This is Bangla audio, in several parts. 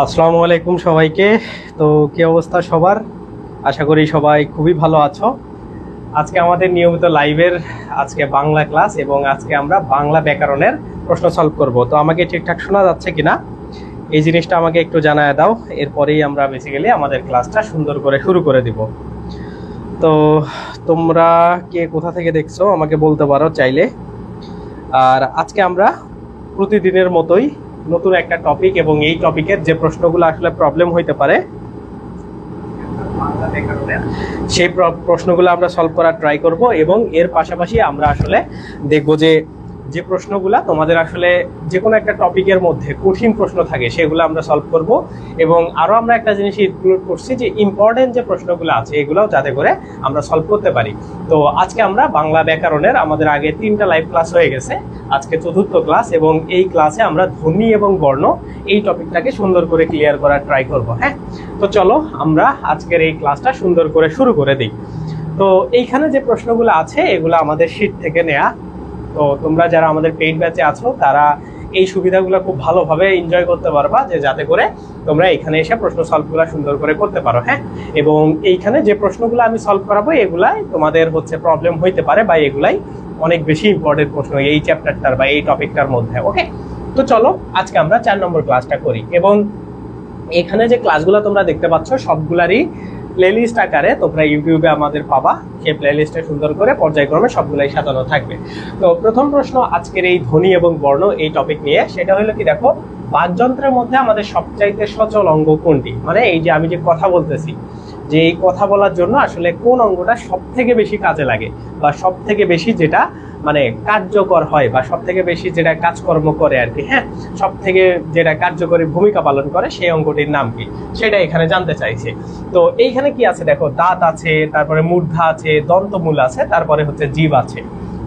আসসালামু আলাইকুম সবাইকে। তো কি অবস্থা সবার? আশা করি সবাই খুবই ভালো আছো। আজকে আমাদের নিয়মিত লাইভের আজকে বাংলা ক্লাস এবং আজকে আমরা বাংলা ব্যাকরণের প্রশ্ন সলভ করব। তো আমাকে ঠিকঠাক শোনা যাচ্ছে কিনা এই জিনিসটা আমাকে একটু জানায় দাও, এরপরেই আমরা বেসিক্যালি আমাদের ক্লাসটা সুন্দর করে শুরু করে দিব। তো তোমরা কে কোথা থেকে দেখছো আমাকে বলতে পারো চাইলে। আর আজকে আমরা প্রতিদিনের মতোই নতুন একটা টপিক এবং এই টপিকের যে প্রশ্নগুলো আসলে প্রবলেম হইতে পারে সেই প্রশ্নগুলো আমরা সলভ করার ট্রাই করব এবং এর পাশাপাশি আমরা আসলে দেখব যে প্রশ্নগুলো তোমাদের আসলে যে কোনো একটা টপিকের মধ্যে কঠিন প্রশ্ন থাকে সেগুলো আমরা সলভ করব এবং আরো আমরা একটা জিনিস ইনক্লুড করছি যে ইম্পর্টেন্ট যে প্রশ্নগুলো আছে এগুলোও যাতে করে আমরা সলভ করতে পারি। তো আজকে আমরা বাংলা ব্যাকরণের আমাদের আগে 3টা লাইভ ক্লাস হয়ে গেছে, আজকে 4র্থ ক্লাস এবং এই ক্লাসে আমরা ধ্বনি এবং বর্ণ এই টপিকটাকে সুন্দর করে ক্লিয়ার করার ট্রাই করব। হ্যাঁ, তো চলো আমরা আজকের এই ক্লাসটা সুন্দর করে শুরু করে দিই। তো এইখানে যে প্রশ্নগুলো আছে এগুলো আমাদের শীট থেকে নেয়া। তো তোমরা যারা আমাদের পেইড ব্যাচে আছো তারা এই সুবিধাগুলো খুব ভালোভাবে এনজয় করতে পারবা, যে যাতে করে তোমরা এখানে এসে প্রশ্ন সলভগুলো সুন্দর করে করতে পারো। হ্যাঁ, এবং এইখানে যে প্রশ্নগুলো আমি সলভ করাবো এগুলাই তোমাদের হচ্ছে প্রবলেম হইতে পারে বা এগুলাই অনেক বেশি ইম্পর্টেন্ট প্রশ্ন এই চ্যাপ্টারটার বা এই টপিকটার মধ্যে। ওকে, তো চলো আজকে আমরা 4 নম্বর ক্লাসটা করি এবং এখানে যে ক্লাসগুলো তোমরা দেখতে পাচ্ছ সবগুলারই প্লেলিস্ট আকারে তোমরা ইউটিউবে আমাদের পাবা। সেই প্লেলিস্টে সুন্দর করে পর্যায়ক্রমে সবগুলাই সাজানো থাকবে। তো প্রথম প্রশ্ন আজকের এই ধ্বনি এবং বর্ণ এই টপিক নিয়ে, সেটা হলো কি দেখো, বাকযন্ত্রের মধ্যে আমাদের সবচাইতে সচল অঙ্গ কোনটি? মানে এই যে আমি যে কথা বলতেছি, যে এই কথা বলার জন্য আসলে কোন অঙ্গটা সব থেকে বেশি কাজে লাগে বা সব থেকে বেশি যেটা মানে কার্যকর হয় বা সব থেকে বেশি যেটা কাজকর্ম করে আর কি। হ্যাঁ, সব থেকে যেটা কার্যকরী ভূমিকা পালন করে সেই অঙ্গটির নাম কি সেটা এখানে জানতে চাইছে। তো এইখানে কি আছে দেখো, দাঁত আছে, তারপরে মূর্ধা আছে, দন্তমূল আছে, তারপরে হচ্ছে জিভ আছে।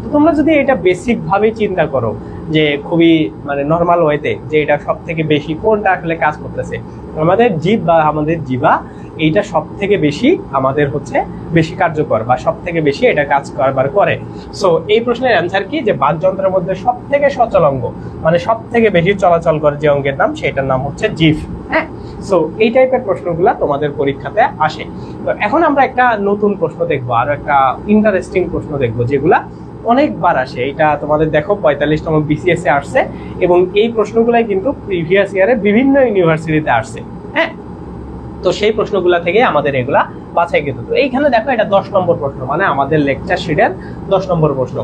তো তোমরা যদি এটা বেসিক ভাবে চিন্তা করো যে খুবই মানে নর্মাল ওয়েতে যে এটা সব থেকে বেশি কোনটা আসলে কাজ করতেছে, আমাদের জিভ বা আমাদের জিভা এইটা সব থেকে বেশি আমাদের হচ্ছে বেশি কার্যকর বা সব থেকে বেশি এটা কাজ করবার করে। সো এই প্রশ্নের অ্যান্সার কি, যে বাকযন্ত্রের মধ্যে সব থেকে সচল অঙ্গ মানে সব থেকে বেশি চলাচল করে যে অঙ্গের নাম সেটার নাম হচ্ছে জিভ। হ্যাঁ, সো এই টাইপের প্রশ্নগুলা তোমাদের পরীক্ষাতে আসে। তো এখন আমরা একটা নতুন প্রশ্ন দেখবো, আরো একটা ইন্টারেস্টিং প্রশ্ন দেখবো যেগুলা অনেকবার আসে। এটা তোমাদের দেখো 45তম BCS এ আসছে এবং এই প্রশ্নগুলাই কিন্তু প্রিভিয়াস ইয়ারে বিভিন্ন ইউনিভার্সিটিতে আসছে। হ্যাঁ, তো সেই প্রশ্নগুলা থেকে আমাদের এগুলা বাছাই কিন্তু। তো এইখানে দেখো এটা 10 নম্বর প্রশ্ন, মানে আমাদের লেকচার শিটের 10 নম্বর প্রশ্ন।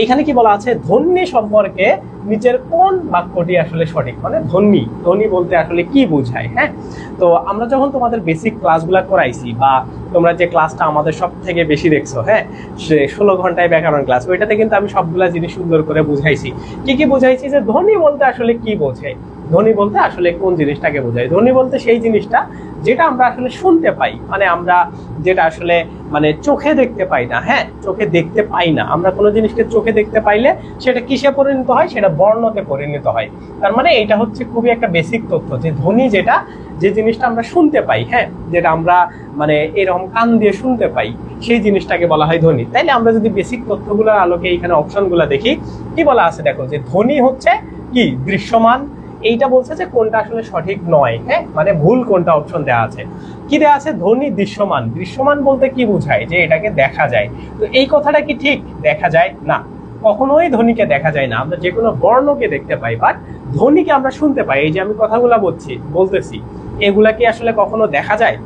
এইখানে কি বলা আছে, ধ্বনি সম্পর্কে নিচের কোন বাক্যটি আসলে সঠিক? মানে ধ্বনি ধ্বনি বলতে আসলে কি বোঝায়? হ্যাঁ, তো আমরা যখন তোমাদের বেসিক ক্লাসগুলা করাইছি বা তোমরা যে ক্লাসটা আমাদের সব থেকে বেশি দেখছো, হ্যাঁ 16 ঘন্টায় ব্যাকরণ ক্লাস, ওইটাতে কিন্তু আমি সবগুলা জিনিস সুন্দর করে বুঝাইছি। কি বুঝাইছি যে ধ্বনি বলতে আসলে কি বোঝায়, ধ্বনি বলতে আসলে কোন জিনিসটাকে বোঝায়। ধ্বনি বলতে সেই জিনিসটা যেটা আমরা আসলে শুনতে পাই, মানে আমরা যেটা আসলে মানে চোখে দেখতে পাই না। হ্যাঁ, চোখে দেখতে পাই না, আমরা কোনো জিনিসকে চোখে দেখতে পাইলে সেটা কিসে পরিণত হয়, সেটা বর্ণতে পরিণত হয়। তার মানে এটা হচ্ছে খুবই একটা বেসিক তথ্য যে ধ্বনি যেটা, যে জিনিসটা আমরা শুনতে পাই, হ্যাঁ যেটা আমরা মানে এরকম কান দিয়ে শুনতে পাই, সেই জিনিসটাকে বলা হয় ধ্বনি। তাইলে আমরা যদি বেসিক তথ্যগুলোর আলোকে এখানে অপশনগুলো দেখি, কি বলা আছে দেখো, যে ধ্বনি হচ্ছে কি দৃশ্যমান। এইটা বলছে যে কোনটা আসলে সঠিক নয়, হ্যাঁ মানে ভুল কোনটা অপশন দেওয়া আছে। কি দেওয়া আছে, ধ্বনি দৃশ্যমান। দৃশ্যমান বলতে কি বোঝায়, যে এটাকে দেখা যায়। তো এই কথাটা কি ঠিক? দেখা যায় না, কখনোই ধ্বনিকে দেখা যায় না। আমরা যে কোনো বর্ণকে দেখতে পাই, বাট ধ্বনিকে আমরা শুনতে পাই। এই যে আমি কথাগুলা বলতেছি এগুলাকে আসলে কখনো দেখা যায়?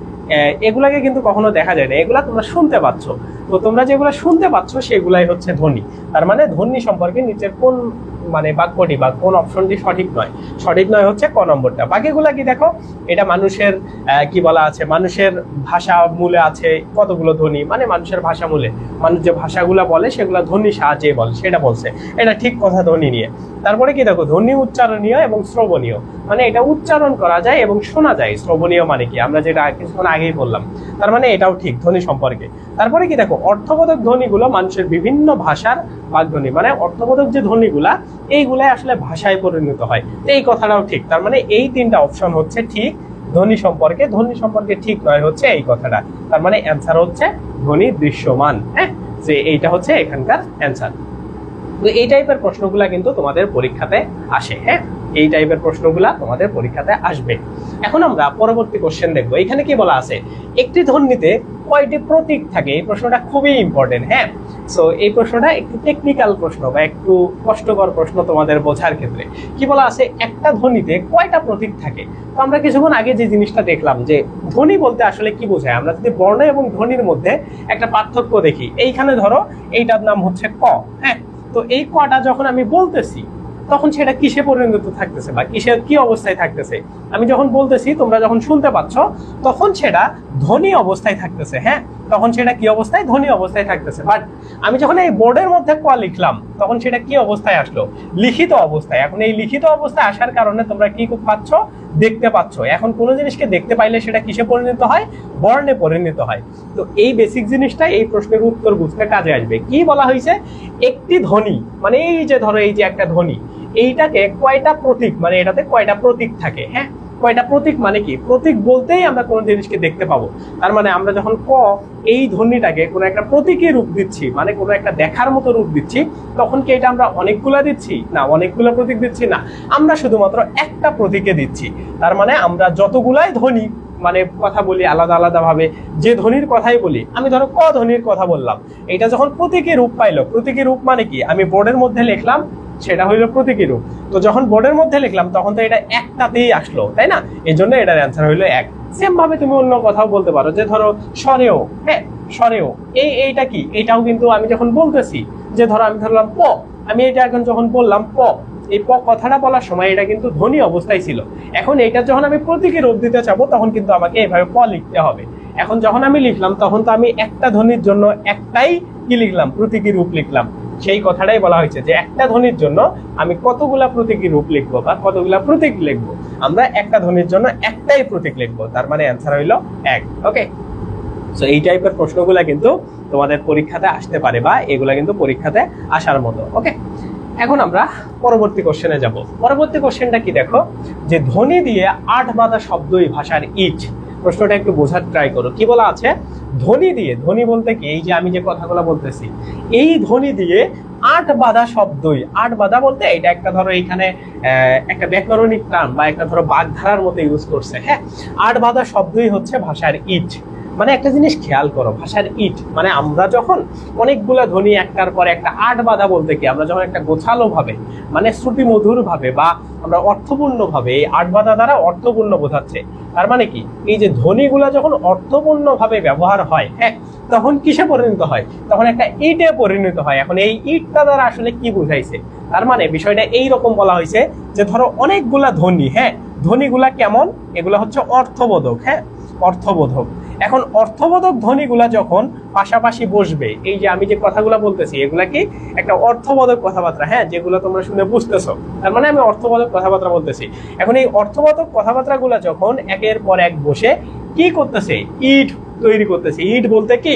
এগুলাকে কিন্তু কখনো দেখা যায় না, এগুলা তোমরা শুনতে পাচ্ছ। তো তোমরা যেগুলো শুনতে পাচ্ছ সেগুলাই হচ্ছে ধ্বনি। তার মানে ধ্বনি সম্পর্কে নিচের কোন মানে বাক্যটি বা কোন অপশনটি সঠিক নয়? সঠিক নয় হচ্ছে ক নম্বরটা। বাকিগুলা কি দেখো, এটা মানুষের কি বলা আছে, মানুষের ভাষা মূলে আছে কতগুলো ধ্বনি, মানে মানুষের ভাষা মূলে মানুষ যে ভাষাগুলা বলে সেগুলা ধ্বনি সাহায্যে বলে, সেটা বলছে। এটা ঠিক কথা ধ্বনি নিয়ে। তারপরে কি দেখো, ধ্বনি উচ্চারণীয় এবং শ্রবণীয়, মানে এটা উচ্চারণ করা যায় এবং শোনা যায়। শ্রবণীয় মানে কি, আমরা যেটা কিছুক্ষণ আগেই বললাম, তার মানে এটাও ঠিক ধ্বনি সম্পর্কে। তারপরে কি দেখো, অর্থবোধক ধ্বনিগুলো মানুষের বিভিন্ন ভাষার বাগধ্বনি, মানে অর্থবোধক যে ধ্বনিগুলা এইগুলাই আসলে ভাষায় পরিণত হয়। তো এই কথাটাও ঠিক। তার মানে এই 3টা অপশন হচ্ছে ঠিক ধ্বনি সম্পর্কে। ধ্বনি সম্পর্কে ঠিক নয় হচ্ছে এই কথাটা। তার মানে অ্যান্সার হচ্ছে ধ্বনি দৃশ্যমান। হ্যাঁ, যে এইটা হচ্ছে এখানকার অ্যান্সার। তো এই টাইপের প্রশ্নগুলা কিন্তু তোমাদের পরীক্ষাতে আসে। হ্যাঁ, এই টাইপের প্রশ্নগুলা তোমাদের পরীক্ষাতে আসবে। এখন আমরা পরবর্তী কোশ্চেন দেখবো। এখানে কি বলা আছে, একটি ধ্বনিতে কয়টি প্রতীক থাকে? এই প্রশ্নটা খুবই ইম্পর্টেন্ট। হ্যাঁ, সো এই প্রশ্নটা একটু টেকনিক্যাল প্রশ্ন বা একটু কষ্টকর প্রশ্ন তোমাদের বোঝার ক্ষেত্রে। কি বলা আছে, একটা ধ্বনিতে কয়টা প্রতীক থাকে? তো আমরা কিছুক্ষণ আগে যে জিনিসটা দেখলাম যে ধ্বনি বলতে আসলে কি বোঝায়, আমরা যদি বর্ণ এবং ধ্বনির মধ্যে একটা পার্থক্য দেখি, এইখানে ধরো এইটার নাম হচ্ছে ক। হ্যাঁ, তো এই কটা যখন আমি বলতেছি তখন সেটা কিসে পরিণত থাকতেছে বা কিসের কি অবস্থায় থাকতেছে? আমি যখন বলতেছি, তোমরা যখন শুনতে পাচ্ছ, তখন সেটা ধ্বনি অবস্থায় থাকতেছে। হ্যাঁ, তখন সেটা কি অবস্থায়? ধ্বনি অবস্থায় থাকতেছে। বাট আমি যখন এই বোর্ডের মধ্যে ক লিখলাম, তখন সেটা কি অবস্থায় আসলো? লিখিত অবস্থায়। এখন এই লিখিত অবস্থায় আসার কারণে তোমরা কি পাচ্ছ? দেখতে পাচ্ছ। এখন কোনো জিনিসকে দেখতে পাইলে সেটা কিসে পরিণত হয়? বর্ণে পরিণত হয়। তো এই বেসিক জিনিসটা এই প্রশ্নের উত্তর বুঝতে কাজে আসবে। কি বলা হয়েছে, একটি ধ্বনি মানে এই যে ধরো এই যে একটা ধ্বনি, এইটাকে কয়টা প্রতীক, মানে এটাতে কয়টা প্রতীক থাকে। হ্যাঁ, কয়টা প্রতীক মানে কি? প্রতীক বলতেই আমরা কোন জিনিসকে দেখতে পাবো। তার মানে আমরা যখন ক এই ধ্বনিটাকে কোনো একটা প্রতীকী রূপ দিচ্ছি, মানে কোনো একটা দেখার মতো রূপ দিচ্ছি, তখন কি এটা আমরা অনেকগুলা দিচ্ছি? না, অনেকগুলো প্রতীক দিচ্ছি না, আমরা শুধুমাত্র একটা প্রতীকে দিচ্ছি। তার মানে আমরা যতগুলাই ধ্বনি মানে কথা বলি আলাদা আলাদা ভাবে, যে ধ্বনির কথাই বলি, আমি ধরো ক ধ্বনির কথা বললাম, এটা যখন প্রতীকী রূপ পাইলো, প্রতীকী রূপ মানে কি? আমি বোর্ডের মধ্যে লিখলাম, সেটা হইলো প্রতীকী রূপ। তো যখন বোর্ডের মধ্যে লিখলাম, তখন তো এটা একটাতেই আসলো, তাই না? এই জন্য এটার অ্যান্সার হইলো এক। সেম ভাবে তুমি অন্য কথাও বলতে পারো, যে ধরো স্বরেও। হ্যাঁ, স্বরেও এইটা কি? এটাও কিন্তু আমি যখন বলতেছি, যে ধরো আমি ধরলাম প, আমি এটা এখন যখন বললাম প, এই প কথাটা বলার সময় এটা কিন্তু ধ্বনি অবস্থায় ছিল। এখন এইটা যখন আমি প্রতীকী রূপ দিতে চাবো, তখন কিন্তু আমাকে এভাবে প লিখতে হবে। এখন যখন আমি লিখলাম, তখন তো আমি একটা ধ্বনির জন্য একটাই কি লিখলাম? প্রতীকী রূপ লিখলাম। সেই কথাটাই বলা হয়েছে যে একটা ধ্বনির জন্য আমি কতগুলা প্রতীকী রূপ লিখবো বা কতগুলা প্রতীক লিখবো? আমরা একটা ধ্বনির জন্য একটাই প্রতীক লিখবো, তার মানে অ্যান্সার হইলো এক। ওকে, সো এই টাইপের প্রশ্নগুলা কিন্তু তোমাদের পরীক্ষাতে আসতে পারে বা এগুলা কিন্তু পরীক্ষাতে আসার মতো। ওকে, এখন আমরা পরবর্তী কোশ্চেনে যাব। পরবর্তী কোশ্চেনটা কি দেখো, যে ধ্বনি দিয়ে 8 বাঁধা শব্দই ভাষার ইট। প্রশ্নটা একটু বোঝার ট্রাই করো। কি বলা আছে, ধ্বনি দিয়ে, ধ্বনি বলতে কি? এই যে আমি যে কথাগুলো বলতেছি, এই ধ্বনি দিয়ে 8 বাঁধা শব্দই। 8 বাঁধা বলতে এটা একটা ধরো এইখানে একটা ব্যাকরণিক টার্ম বা একটা ধরো বাগধারার মতো ইউজ করছে। হ্যাঁ, 8 বাঁধা শব্দই হচ্ছে ভাষার ইট। মানে একটা জিনিস খেয়াল করো, ভাষার ইট মানে আমরা যখন অনেকগুলা ধ্বনি একটার পর একটা 8 বাঁধা বলতে কি, আমরা যখন একটা গোছালো ভাবে মানে শ্রুতি মধুর ভাবে বা আমরা অর্থপূর্ণ ভাবে, এই 8 বাঁধা দ্বারা অর্থপূর্ণ বোঝাচ্ছে। তার মানে কি, এই যে ধ্বনিগুলা যখন অর্থপূর্ণ ভাবে ব্যবহার হয়, হ্যাঁ, তখন কিসে পরিণত হয়? তখন একটা ইটে পরিণত হয়। এখন এই ইটটা দ্বারা আসলে কি বুঝাইছে? তার মানে বিষয়টা এইরকম বলা হয়েছে যে ধরো অনেকগুলা ধ্বনি, হ্যাঁ, ধ্বনিগুলা কেমন? এগুলা হচ্ছে অর্থবোধক। হ্যাঁ, অর্থবোধক। এখন অর্থবোধক ধ্বনিগুলা যখন পাশাপাশি বসবে, এই যে আমি যে কথাগুলো বলতেছি, এগুলা কি একটা অর্থবোধক কথাবার্তা। হ্যাঁ, যেগুলো তোমরা শুনে বুঝতেছো, তার মানে আমি অর্থবোধক কথাবার্তা বলতেছি। এখন এই অর্থবোধক কথাবার্তা গুলা যখন একের পর এক বসে কি করতেছে? ইট তৈরি করতেছে। ইট বলতে কি?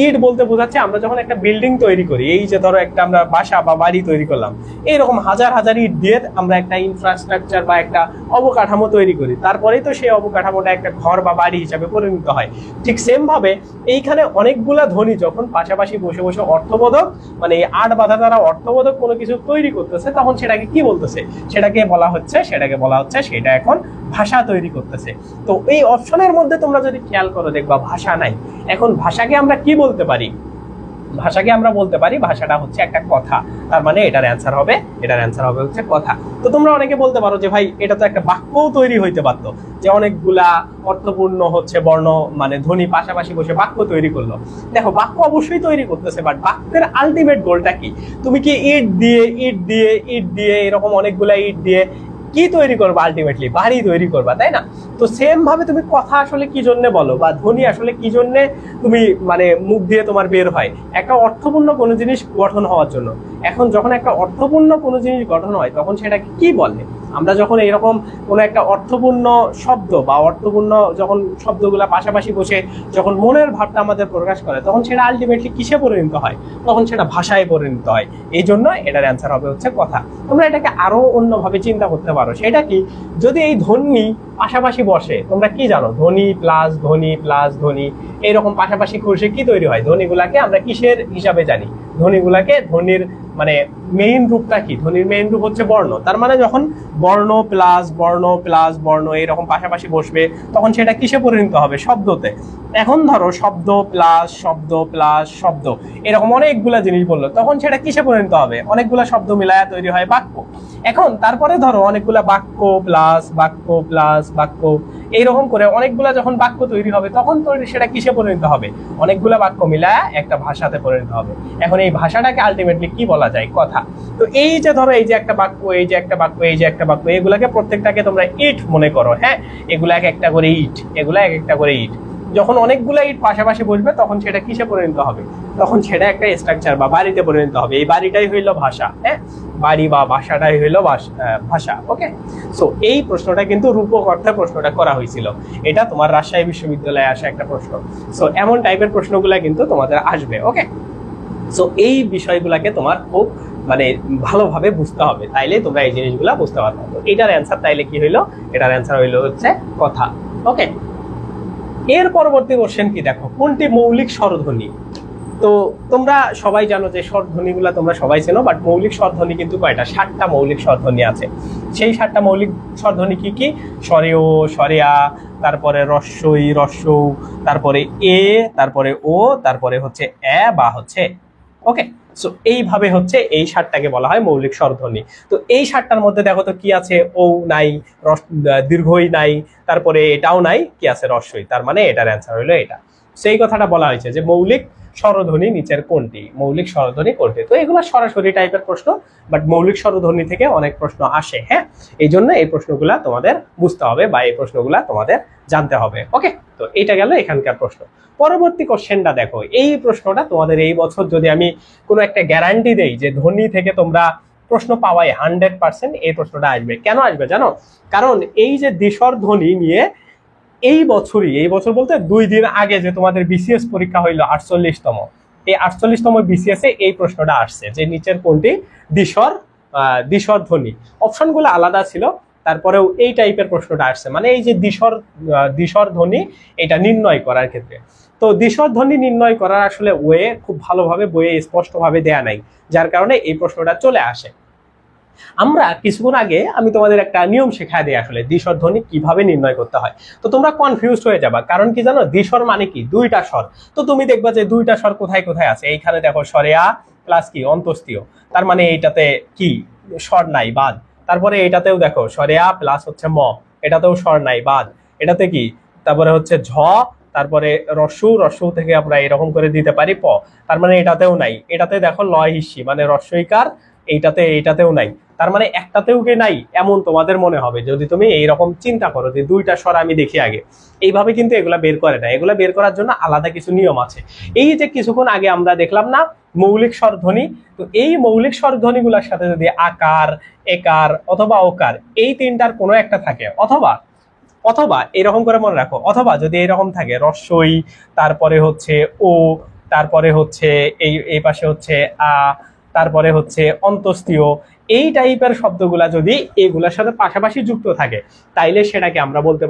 ইট বলতে বোঝাচ্ছে আমরা যখন একটা বিল্ডিং তৈরি করি, এই যে ধরো একটা আমরা বাসা বা বাড়ি তৈরি করলাম, এইরকম হাজার হাজার ইট দিয়ে আমরা একটা ইনফ্রাস্ট্রাকচার বা একটা অবকাঠামো তৈরি করি, তারপরেই তো সেই অবকাঠামোটা একটা ঘর বা বাড়ি হিসাবে পরিণত হয়। ঠিক সেম ভাবে এইখানে অনেকগুলা ধ্বনি যখন পাশাপাশি বসে বসে অর্থবোধক মানে এই 8 বাঁধা দ্বারা অর্থবোধক কোনো কিছু তৈরি করতেছে, তখন সেটাকে কি বলতেছে? সেটাকে বলা হচ্ছে সেটা এখন ভাষা তৈরি করতেছে। তো এই অপশনের মধ্যে তোমরা যদি খেয়াল করো, দেখবা ভাষা নাই। এখন ভাষাকে আমরা কি বলতে পারি? ভাষাকে আমরা বলতে পারি ভাষাটা হচ্ছে একটা কথা। তার মানে এটার অ্যান্সার হবে হচ্ছে কথা। তো তোমরা অনেকে বলতে পারো যে ভাই এটা তো একটা বাক্যও তৈরি হইতে পারতো, যে অনেকগুলা অর্থপূর্ণ হচ্ছে বর্ণ মানে ধ্বনি পাশাপাশি বসে বাক্য তৈরি করলো। দেখো, বাক্য অবশ্যই তৈরি করতেছে, বাট বাক্যের আলটিমেট গোলটা কি? তুমি কি ইট দিয়ে এরকম অনেকগুলা ইট দিয়ে কি তৈরি করবা? আলটিমেটলি বাড়ি তৈরি করবা, তাই না? তো সেম ভাবে তুমি কথা আসলে কি জন্য বলো বা ধ্বনি আসলে কি জন্য তুমি মানে মুখ দিয়ে তোমার বের হয়? একটা অর্থপূর্ণ কোনো জিনিস গঠন হওয়ার জন্য। এখন যখন একটা অর্থপূর্ণ কোনো জিনিস গঠন হয়, তখন সেটাকে কি বলে? আমরা যখন এরকম কোনো একটা অর্থপূর্ণ শব্দ বা অর্থপূর্ণ যখন শব্দগুলা পাশাপাশি বসে যখন মনের ভাবটা আমাদের প্রকাশ করে, তখন সেটা আলটিমেটলি কিসে পরিণত হয়? তখন সেটা ভাষায় পরিণত হয়। এই জন্য এটার অ্যান্সার হবে হচ্ছে কথা। তোমরা এটাকে আরো অন্যভাবে চিন্তা করতে পারো। সেটা কি? যদি এই ধ্বনি পাশাপাশি বসে, তোমরা কি জানো? ধ্বনি প্লাস ধ্বনি প্লাস ধ্বনি, এইরকম পাশাপাশি বসে কি তৈরি হয়? ধ্বনিগুলাকে আমরা কিসের হিসাবে জানি? ধ্বনিগুলাকে ধ্বনির মানে মেইন রূপটা কি? ধ্বনির মেইন রূপ হচ্ছে বর্ণ। তার মানে যখন বর্ণ প্লাস বর্ণ প্লাস বর্ণ এরকম পাশাপাশি বসবে তখন সেটা কিসে পরিণত হবে? শব্দতে। এখন ধরো শব্দ প্লাস শব্দ প্লাস শব্দ এরকম অনেকগুলা জিনিস বললো, তখন সেটা কিসে পরিণত হবে? অনেকগুলা শব্দ মিলায়া তৈরি হয় বাক্য। এখন তারপরে ধরো অনেকগুলা বাক্য প্লাস বাক্য প্লাস বাক্য এইরকম করে অনেকগুলা যখন বাক্য তৈরি হবে তখন সেটা কিসে পরিণত হবে? অনেকগুলা বাক্য মিলায়া একটা ভাষাতে পরিণত হবে। এখন এই ভাষাটাকে আলটিমেটলি কি বলা যায়? কথা। তো এই যে ধরো এই যে একটা বাক্য, এই যে একটা বাক্য, এই যে একটা বাক্য, এগুলাকে প্রত্যেকটাকে তোমরা ইট মনে করো। হ্যাঁ, এগুলা এক একটা করে ইট, এগুলা এক একটা করে ইট। যখন অনেকগুলা ইট পাশাপাশি বসবে তখন সেটা কিসে পরিণত হবে? তখন সেটা একটা স্ট্রাকচার বা বাড়িতে পরিণত হবে। এই বাড়িটাই হইলো ভাষা। হ্যাঁ, বাড়ি বা ভাষাটাই হইলো ভাষা। ওকে, সো এই প্রশ্নটা কিন্তু রূপক অর্থে প্রশ্নটা করা হয়েছিল। এটা তোমার রাজশাহী বিশ্ববিদ্যালয়ে আসা একটা প্রশ্ন। সো এমন টাইপের প্রশ্নগুলা কিন্তু তোমাদের আসবে। ওকে, সো এই বিষয়গুলাকে তোমার খুব মানে ভালোভাবে বুঝতে হবে, তাইলে তোমরা এই জিনিসগুলা বুঝতে পারবে। তো এটার অ্যান্সার তাইলে কি হইলো? এটার অ্যান্সার হইলো হচ্ছে কথা। ওকে, এর পরবর্তী কোশ্চেন কি দেখো, কোনটি মৌলিক স্বরধ্বনি? তো তোমরা সবাই জানো যে স্বরধ্বনিগুলা তোমরা সবাই চেনো, বাট মৌলিক স্বরধ্বনি কিন্তু কয়টা? 7টা মৌলিক স্বরধ্বনি আছে। সেই 7টা মৌলিক স্বরধ্বনি কি কি? স্বরেও, স্বরেয়া, তারপরে রস্যই, রস্যৌ, তারপরে এ, তারপরে ও, তারপরে হচ্ছে এ বা হচ্ছে। ওকে, সো এইভাবে হচ্ছে এই 7টাকে বলা হয় মৌলিক স্বরধ্বনি। তো এই 7টার মধ্যে দেখো তো কি আছে? ও নাই, দীর্ঘই নাই, তারপরে এটাও নাই, কি আছে? রস্যই। তার মানে এটার অ্যান্সার হলো এটা। সেই কথাটা বলা হয়েছে যে মৌলিক স্বরধ্বনি নিচের কোনটি? মৌলিক স্বরধ্বনি কোনটি? তো এগুলো সরাসরি টাইপের প্রশ্ন, বাট মৌলিক স্বরধ্বনি থেকে অনেক প্রশ্ন আসে। হ্যাঁ, এই জন্য এই প্রশ্নগুলা তোমাদের বুঝতে হবে বা এই প্রশ্নগুলা তোমাদের জানতে হবে। ওকে, তো এটা গেল এখানকার প্রশ্ন। পরবর্তী কোশ্চেনটা দেখো, এই প্রশ্নটা তোমাদের এই বছর যদি আমি কোনো একটা গ্যারান্টি দেই যে ধ্বনি থেকে তোমরা প্রশ্ন পাওয়াই 100%, এই প্রশ্নটা আসবে। কেন আসবে জানো? কারণ এই যে দ্বিস্বর ধ্বনি নিয়ে এই বছর বলতে 2 দিন আগে যে তোমাদের বিসিএস পরীক্ষা হইলো 48তম, এই 48তম বিসিএস এ এই প্রশ্নটা আসছে যে নিচের কোনটি দ্বিস্বর ধ্বনি। অপশনগুলো আলাদা ছিল, তারপরেও এই টাইপের প্রশ্নটা আসছে, মানে এই যে দ্বিস্বর ধ্বনি এটা নির্ণয় করার ক্ষেত্রে। তো দ্বিস্বর ধ্বনি নির্ণয় করার আসলে ওয়ে খুব ভালোভাবে বইয়ে স্পষ্টভাবে দেয়া নাই, যার কারণে এই প্রশ্নটা চলে আসে। আমরা কিছুক্ষণ আগে আমি তোমাদের একটা নিয়ম শেখায় দিই আসলে দ্বিস্বর ধ্বনি কিভাবে নির্ণয় করতে হয়। তো তোমরা কনফিউজড হয়ে যাবা, কারণ কি জানো? দ্বিস্বর মানে কি? 2টা স্বর। তো তুমি দেখবা যে 2টা স্বর কোথায় কোথায় আছে। এইখানে দেখো স্বরে আ প্লাস কি? অন্তস্তীয়। তার মানে এইটাতে কি? স্বর নাই, বাদ। তারপরে এটাতেও দেখো স্বরে আ প্লাস হচ্ছে ম, এটাতেও স্বর নাই, বাদ। এটাতে কি? তারপরে হচ্ছে ঝ, তারপরে রস্যু থেকে আমরা এরকম করে দিতে পারি প, তার মানে এটাতেও নাই। এটাতে দেখো লয় হিস্যি মানে রস্যইকার, এইটাতেও নাই। তার মানে একটাতেও কি নাই এমন তোমাদের মনে হবে যদি তুমি এইরকম চিন্তা করো যে 2টা স্বর আমি দেখি আগে। এইভাবে কিন্তু এগুলা বের করে না, এগুলা বের করার জন্য আলাদা কিছু নিয়ম আছে। এই যে কিছুক্ষণ আগে আমরা দেখলাম না মৌলিক স্বরধ্বনি, তো এই মৌলিক স্বরধ্বনিগুলোর সাথে যদি আকার, একার অথবা ওকার এই 3টার কোনো একটা থাকে, অথবা এরকম করে মনে রাখো, অথবা যদি এরকম থাকে রস্যই, তারপরে হচ্ছে ও, তারপরে হচ্ছে এই পাশে হচ্ছে আ, তারপরে হচ্ছে অন্তস্তীয়, এই টাইপের শব্দগুলা যদি এগুলোর সাথে পাশাপাশি যুক্ত থাকে তাইলে সেটাকে আমরা বলতে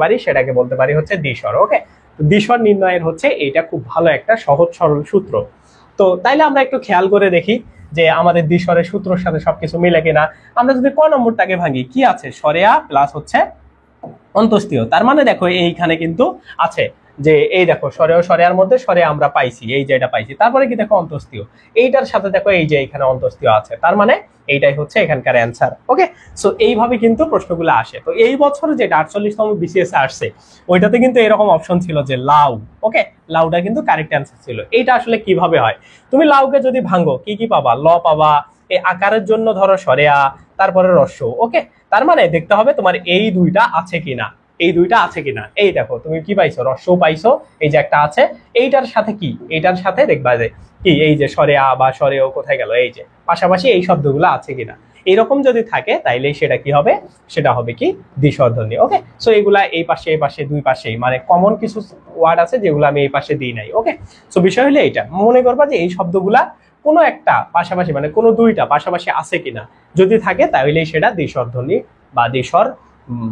পারি হচ্ছে দ্বিস্বর। ওকে, দ্বিস্বর নির্ণয়ের হচ্ছে এইটা খুব ভালো একটা সহজ সরল সূত্র। তো তাইলে আমরা একটু খেয়াল করে দেখি যে আমাদের দ্বিস্বরের সূত্রের সাথে সবকিছু মিলে কিনা। আমরা যদি ক নম্বরটাকে ভাঙি, কি আছে? স্বরে আ প্লাস হচ্ছে অন্তস্তীয়। তার মানে দেখো এইখানে কিন্তু আছে যে এই দেখো স্বরের মধ্যে স্বরে আমরা পাইছি, এই যে এটা পাইছি, তারপরে কি দেখো অন্তস্তীয়, এইটার সাথে দেখো এই যে এখানে অন্তস্তীয় আছে, তার মানে এইটাই হচ্ছে এখানকার অ্যান্সার। ওকে, সো এইভাবে কিন্তু প্রশ্নগুলো আসে। তো এই বছর যেটা 48তম বিসিএস আসছে ওইটাতে কিন্তু এরকম অপশন ছিল যে লাউ। ওকে, লাউটা কিন্তু কারেক্ট অ্যান্সার ছিল। এইটা আসলে কিভাবে হয়? তুমি লাউকে যদি ভাঙো কি কি পাবা? ল পাবা, এই আকারের জন্য ধরো স্বরে আ, তারপরে রস্য। ওকে, তার মানে দেখতে হবে তোমার এই 2টা আছে কিনা, এই 2টা আছে কিনা। এই দেখো তুমি কি পাইছো? রস্য পাইছো, এই যে একটা আছে। এইটার সাথে কি? এইটার সাথে দেখবা যে কি এই যে স্বরে আ বা স্বরে ও কোথায় গেল, এই যে পাশাপাশি এই শব্দগুলো আছে কিনা। এরকম যদি থাকে তাইলে সেটা কি হবে? সেটা হবে কি? দ্বিস্বর ধ্বনি। ওকে, সো এগুলা এই পাশে দুই পাশেই মানে কমন কিছু ওয়ার্ড আছে যেগুলো আমি এই পাশে দিই নাই। ওকে, সো বিষয় হলো এইটা মনে করবা যে এই শব্দগুলা কোনো একটা পাশাপাশি মানে কোনো 2টা পাশাপাশি আছে কিনা, যদি থাকে তাহলেই সেটা দ্বিস্বর ধ্বনি বা দ্বিস্বর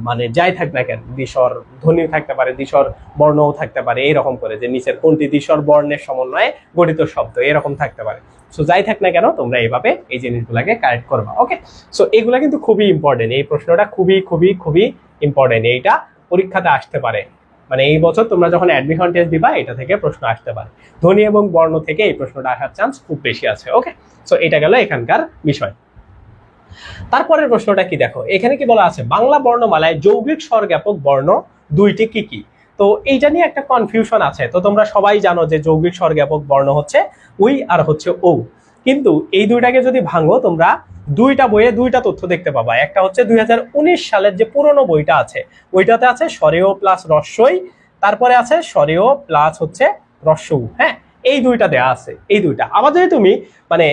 মানে যাই থাক না কেন, দ্বিস্বর ধ্বনি থাকতে পারে, দ্বিস্বর বর্ণও থাকতে পারে, এরকম করে যে নিচের কোনটি দ্বিস্বর বর্ণের সমন্বয়ে গঠিত শব্দ, এরকম থাকতে পারে। সো যাই থাক না কেন তোমরা এইভাবে এই জিনিসগুলোকে কারেক্ট করবা। ওকে, সো এগুলা কিন্তু খুবই ইম্পর্টেন্ট, এই প্রশ্নটা খুবই খুবই খুবই ইম্পর্টেন্ট, এইটা পরীক্ষাতে আসতে পারে। মানে এই বছর তোমরা যখন অ্যাডমিশন টেস্ট দিবা এটা থেকে প্রশ্ন আসতে পারে, ধ্বনি এবং বর্ণ থেকে এই প্রশ্নটা আসার চান্স খুব বেশি আছে। ওকে, সো এটা গেল এখানকার বিষয়। তারপরের প্রশ্নটা কি দেখো, এখানে কি বলা আছে, বাংলা বর্ণমালায় যৌগিক স্বরজ্ঞাপক বর্ণ দুইটি কি কি। তো এইটা নিয়ে একটা কনফিউশন আছে। তো তোমরা সবাই জানো যে যৌগিক স্বরজ্ঞাপক বর্ণ হচ্ছে উই আর হচ্ছে ও, কিন্তু এই দুইটাকে যদি ভাঙো তোমরা দুইটা বইয়ে দুইটা তথ্য দেখতে পাবা। একটা হচ্ছে 2019 সালের যে পুরনো বইটা আছে ওইটাতে আছে স্বরেয় প্লাস রস্যই, তারপরে আছে স্বরেয় প্লাস হচ্ছে রস্যউ। হ্যাঁ, এই দুইটা দেয়া আছে, এই দুইটা। আবার যদি তুমি মানে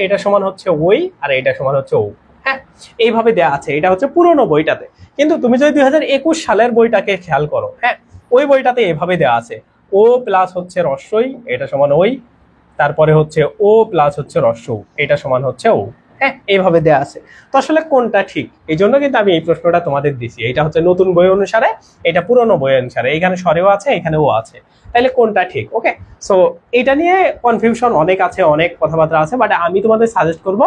এটা সমান হচ্ছে ওই আর এটা সমান হচ্ছে ও, হ্যাঁ এইভাবে দেয়া আছে, এটা হচ্ছে পুরনো বইটাতে। কিন্তু তুমি যদি 2021 সালের বইটাকে খেয়াল করো, হ্যাঁ ওই বইটাতে এভাবে দেয়া আছে ও প্লাস হচ্ছে রস্যই এটা সমান ওই, তারপরে হচ্ছে ও প্লাস হচ্ছে রস্যউ এটা সমান হচ্ছে ও। হ্যাঁ এইভাবে দেয়া আছে। তো আসলে কোনটা ঠিক, এই জন্য কিন্তু আমি এই প্রশ্নটা তোমাদের দিছি। এটা হচ্ছে নতুন বই অনুসারে, এটা পুরনো বই অনুসারে, এখানে স্বরেও আছে এখানেও আছে, তাহলে কোনটা ঠিক। ওকে, সো এটা নিয়ে কনফিউশন অনেক আছে, অনেক কথাবার্তা আছে, বাট আমি তোমাদের সাজেস্ট করব,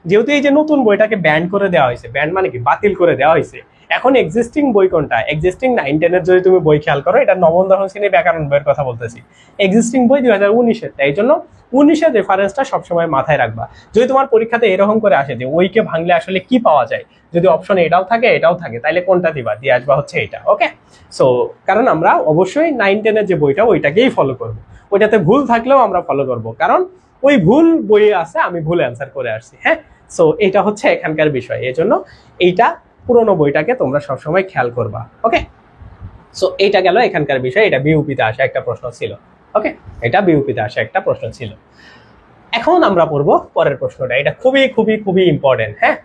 যেহেতু এই যে নতুন বইটাকে ব্যান করে দেওয়া হয়েছে, ব্যান মানে কি বাতিল করে দেওয়া হয়েছে, এখন এক্সিস্টিং বই কোনটা, এক্সিস্টিং 9-10 যদি তুমি বই খেয়াল করো, এটা নবম দশম শ্রেণীর ব্যাকরণ বইয়ের কথা বলতেছি, এক্সিস্টিং বই 2019-এর, তাই জন্য 19-এর রেফারেন্সটা সবসময় মাথায় রাখবা। যদি তোমার পরীক্ষাতে এরকম করে আসে যে ওইকে ভাঙলে আসলে কি পাওয়া যায়, যদি অপশন এটাও থাকে এটাও থাকে, তাহলে কোনটা দিবা, দিয়ে আসবা হচ্ছে এটা। ওকে, সো কারণ আমরা অবশ্যই 9-10-এর যে বইটা ওইটাকেই ফলো করব, ওইটাতে ভুল থাকলেও আমরা ফলো করব, কারণ ওই ভুল বইয়ে আছে, আমি ভুল অ্যান্সার করে আসছি। হ্যাঁ, সো এটা হচ্ছে এখানকার বিষয়, এই জন্য এইটা পুরোনো বইটাকে তোমরা সবসময় খেয়াল করবা। ওকে, সো এইটা গেল এখানকার বিষয়, এটা বিউপিতে আসা একটা প্রশ্ন ছিল। ওকে, এটা বিউপিতে আসা একটা প্রশ্ন ছিল। এখন আমরা পড়বো পরের প্রশ্নটা, এটা খুবই খুবই খুবই ইম্পর্টেন্ট। হ্যাঁ,